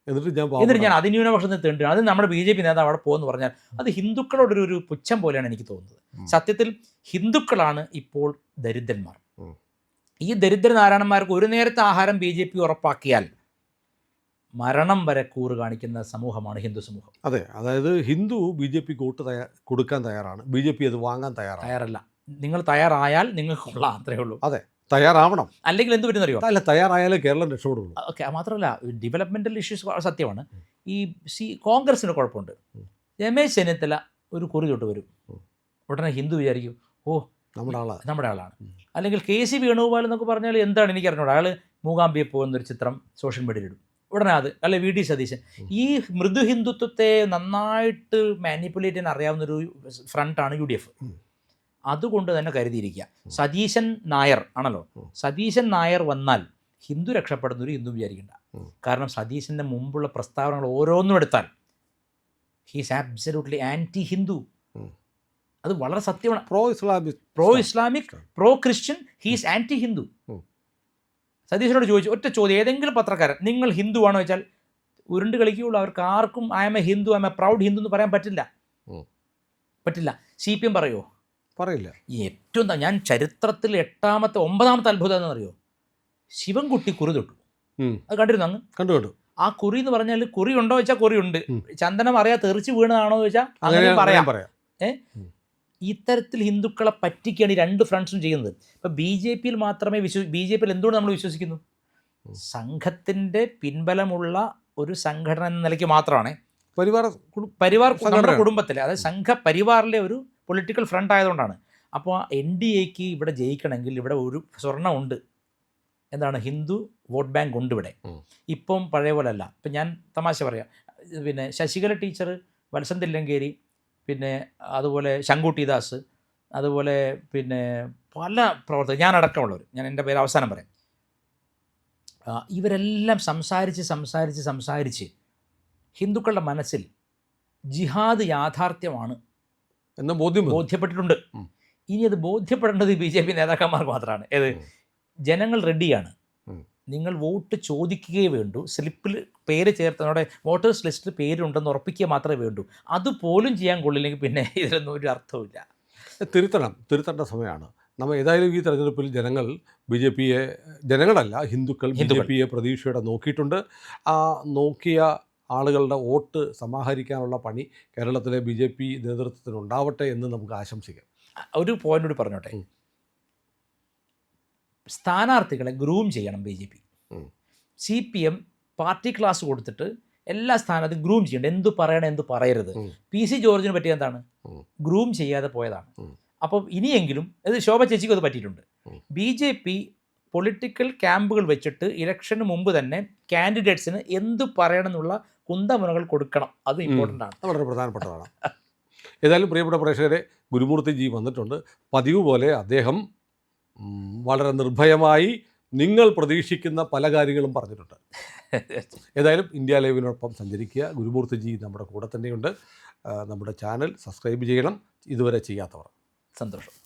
എന്നിട്ട് ഞാൻ അതിന്യൂനപക്ഷത്തിൽ തേണ്ടിയാണ്. അത് നമ്മുടെ BJP നേതാവ് അവിടെ പോകുമെന്ന് പറഞ്ഞാൽ അത് ഹിന്ദുക്കളോടൊരു പുച്ഛം പോലെയാണ് എനിക്ക് തോന്നുന്നത്. സത്യത്തിൽ ഹിന്ദുക്കളാണ് ഇപ്പോൾ ദരിദ്രന്മാർ. ഈ ദരിദ്രനാരായണന്മാർക്ക് ഒരു നേരത്തെ ആഹാരം BJP ഉറപ്പാക്കിയാൽ മരണം വരെ കൂറ് കാണിക്കുന്ന സമൂഹമാണ് ഹിന്ദു സമൂഹം. അതെ, അതായത് ഹിന്ദു BJPക്ക് വോട്ട് കൊടുക്കാൻ തയ്യാറാണ്, BJP അത് വാങ്ങാൻ തയ്യാറല്ല. നിങ്ങൾ തയ്യാറായാൽ നിങ്ങൾക്ക് കൊള്ളാം, അത്രേ ഉള്ളൂ. അതെ, തയ്യാറാവണം. അല്ലെങ്കിൽ എന്ത് പറ്റുന്നറിയോ? അല്ല, തയ്യാറായാലേ കേരളം രക്ഷപ്പെടുള്ളൂ. ഓക്കെ, മാത്രമല്ല ഡെവലപ്മെൻ്റൽ ഇഷ്യൂസ് സത്യമാണ്. ഈ കോൺഗ്രസിന് കുഴപ്പമുണ്ട്. രമേശ് ചെന്നിത്തല ഒരു കുറി തൊട്ട് വരും, ഉടനെ ഹിന്ദു വിചാരിക്കും, ഓ നമ്മുടെ ആളാണ്. അല്ലെങ്കിൽ KC വേണുഗോപാൽ എന്നൊക്കെ പറഞ്ഞാൽ എന്താണ് എനിക്കറിഞ്ഞൂടാ, അയാൾ മൂകാംബിയെ പോകുന്നൊരു ചിത്രം സോഷ്യൽ മീഡിയയിലിടും, ഉടനെ അത്. അല്ലെ VD സതീശൻ. ഈ മൃദു ഹിന്ദുത്വത്തെ നന്നായിട്ട് മാനിപ്പുലേറ്റ് ചെയ്യാൻ അറിയാവുന്നൊരു ഫ്രണ്ടാണ് UDF. അതുകൊണ്ട് തന്നെ കരുതിയിരിക്കുക. സതീശൻ നായർ ആണല്ലോ, സതീശൻ നായർ വന്നാൽ ഹിന്ദു രക്ഷപ്പെടുന്നൊരു ഹിന്ദു വിചാരിക്കണ്ട. കാരണം സതീശൻ്റെ മുമ്പുള്ള പ്രസ്താവനകൾ ഓരോന്നും എടുത്താൽ ഹീസ് ആബ്സല്യൂട്ട്ലി ആൻറ്റി ഹിന്ദു. അത് വളരെ സത്യമാണ്. Pro Islamic, pro Christian, he's anti Hindu. സതീശനോട് ചോദിച്ചു, ഒറ്റ ചോദ്യം, ഏതെങ്കിലും പത്രക്കാരൻ നിങ്ങൾ ഹിന്ദുവാണോ ചോദിച്ചാൽ ഉരുണ്ട് കളിക്കുകയുള്ളൂ. അവർക്ക് ആർക്കും I M A Hindu, I M A proud Hindu എന്ന് പറയാൻ പറ്റില്ല. CPM പറയുമോ? പറയില്ല. ഏറ്റവും ഞാൻ ചരിത്രത്തിൽ 8ാമത്തെ 9ാമത്തെ അത്ഭുതം എന്നറിയോ? ശിവൻകുട്ടി കുറി തൊട്ടു. അത് കണ്ടിരുന്നു അങ്ങ്? കണ്ടു. ആ കുറി എന്ന് പറഞ്ഞാൽ കുറി ഉണ്ടോ വെച്ചാൽ കുറിയുണ്ട്, ചന്ദനം അറിയാ തെറിച്ച് വീണതാണോ എന്ന് ചോദിച്ചാൽ അങ്ങനെ പറയാം. ഇത്തരത്തിൽ ഹിന്ദുക്കളെ പറ്റിക്കുകയാണ് ഈ 2 ഫ്രണ്ട്സും ചെയ്യുന്നത്. ഇപ്പം BJPയിൽ മാത്രമേ BJPയിൽ എന്തുകൊണ്ട് നമ്മൾ വിശ്വസിക്കുന്നു? സംഘത്തിൻ്റെ പിൻബലമുള്ള ഒരു സംഘടന എന്ന നിലയ്ക്ക് മാത്രമാണ്. പരിവാർ നമ്മുടെ കുടുംബത്തിലെ, അതായത് സംഘപരിവാറിലെ ഒരു പൊളിറ്റിക്കൽ ഫ്രണ്ട് ആയതുകൊണ്ടാണ്. അപ്പോൾ NDAക്ക് ഇവിടെ ജയിക്കണമെങ്കിൽ ഇവിടെ ഒരു സ്വർണ്ണമുണ്ട്. എന്താണ്? ഹിന്ദു വോട്ട് ബാങ്ക് ഉണ്ട് ഇവിടെ. ഇപ്പം പഴയ പോലെ അല്ല. ഇപ്പം ഞാൻ തമാശ പറയാം, പിന്നെ ശശികല ടീച്ചർ, വത്സന്ത് ഇല്ലങ്കേരി, പിന്നെ അതുപോലെ ശങ്കുട്ടി ദാസ്, അതുപോലെ പിന്നെ പല പ്രവർത്തകർ, ഞാനടക്കമുള്ളവർ, ഞാൻ എൻ്റെ പേര് അവസാനം പറയാം, ഇവരെല്ലാം സംസാരിച്ച് ഹിന്ദുക്കളുടെ മനസ്സിൽ ജിഹാദ് യാഥാർത്ഥ്യമാണ് എന്ന ബോധ്യം വന്നു. ബോധ്യപ്പെട്ടിട്ടുണ്ട്. ഉം. ഇനി അത് ബോധ്യപ്പെടേണ്ടത് BJP നേതാക്കന്മാർക്ക് മാത്രമാണ്. ഏത് ഉം. ജനങ്ങൾ റെഡിയാണ്. ഉം. നിങ്ങൾ വോട്ട് ചോദിക്കുകയേ വേണ്ടൂ. സ്ലിപ്പിൽ പേര് ചേർത്തതോടെ വോട്ടേഴ്സ് ലിസ്റ്റിൽ പേരുണ്ടെന്ന് ഉറപ്പിക്കുക മാത്രമേ വേണ്ടൂ. അതുപോലും ചെയ്യാൻ കൊള്ളില്ലെങ്കിൽ പിന്നെ ഇതിലൊന്നും ഒരു അർത്ഥവുമില്ല. തിരുത്തേണ്ട സമയമാണ്. നമ്മൾ ഏതായാലും ഈ തെരഞ്ഞെടുപ്പിൽ ജനങ്ങൾ BJPയെ, ജനങ്ങളല്ല ഹിന്ദുക്കൾ BJPയെ പ്രതീക്ഷയോടെ നോക്കിയിട്ടുണ്ട്. ആ നോക്കിയ ആളുകളുടെ വോട്ട് സമാഹരിക്കാനുള്ള പണി കേരളത്തിലെ BJP നേതൃത്വത്തിന് ഉണ്ടാവട്ടെ എന്ന് നമുക്ക് ആശംസിക്കാം. ഒരു പോയിന്റ് കൂടി പറഞ്ഞോട്ടെ. ഉം. സ്ഥാനാർത്ഥികളെ ഗ്രൂം ചെയ്യണം BJP. ഉം. CPM പാർട്ടി ക്ലാസ് കൊടുത്തിട്ട് എല്ലാ സ്ഥാനാർത്ഥിയും ഗ്രൂം ചെയ്യണം. എന്തു പറയണം, എന്തു പറയരുത്. ഉം. PC ജോർജിന് പറ്റിയ എന്താണ്? ഉം. ഗ്രൂം ചെയ്യാതെ പോയതാണ്. ഉം. അപ്പം ഇനിയെങ്കിലും അത് ശോഭ ചേച്ചിക്കും അത് പറ്റിയിട്ടുണ്ട്. ഉം. BJP പൊളിറ്റിക്കൽ ക്യാമ്പുകൾ വെച്ചിട്ട് ഇലക്ഷന് മുമ്പ് തന്നെ കാൻഡിഡേറ്റ്സിന് എന്തു പറയണം എന്നുള്ള കുന്തമുനകൾ കൊടുക്കണം. അത് ഇമ്പോർട്ടൻ്റ് ആണ്. അത് വളരെ പ്രധാനപ്പെട്ടതാണ്. ഏതായാലും പ്രിയപ്പെട്ട പ്രേക്ഷകരെ, ഗുരുമൂർത്തി വന്നിട്ടുണ്ട്. പതിവ് പോലെ അദ്ദേഹം വളരെ നിർഭയമായി നിങ്ങൾ പ്രതീക്ഷിക്കുന്ന പല കാര്യങ്ങളും പറഞ്ഞിട്ടുണ്ട്. ഏതായാലും ഇന്ത്യ ലൈവിനോടൊപ്പം സഞ്ചരിക്കുക. ഗുരുമൂർത്തി നമ്മുടെ കൂടെ തന്നെയുണ്ട്. നമ്മുടെ ചാനൽ സബ്സ്ക്രൈബ് ചെയ്യണം, ഇതുവരെ ചെയ്യാത്തവർ. സന്തോഷം.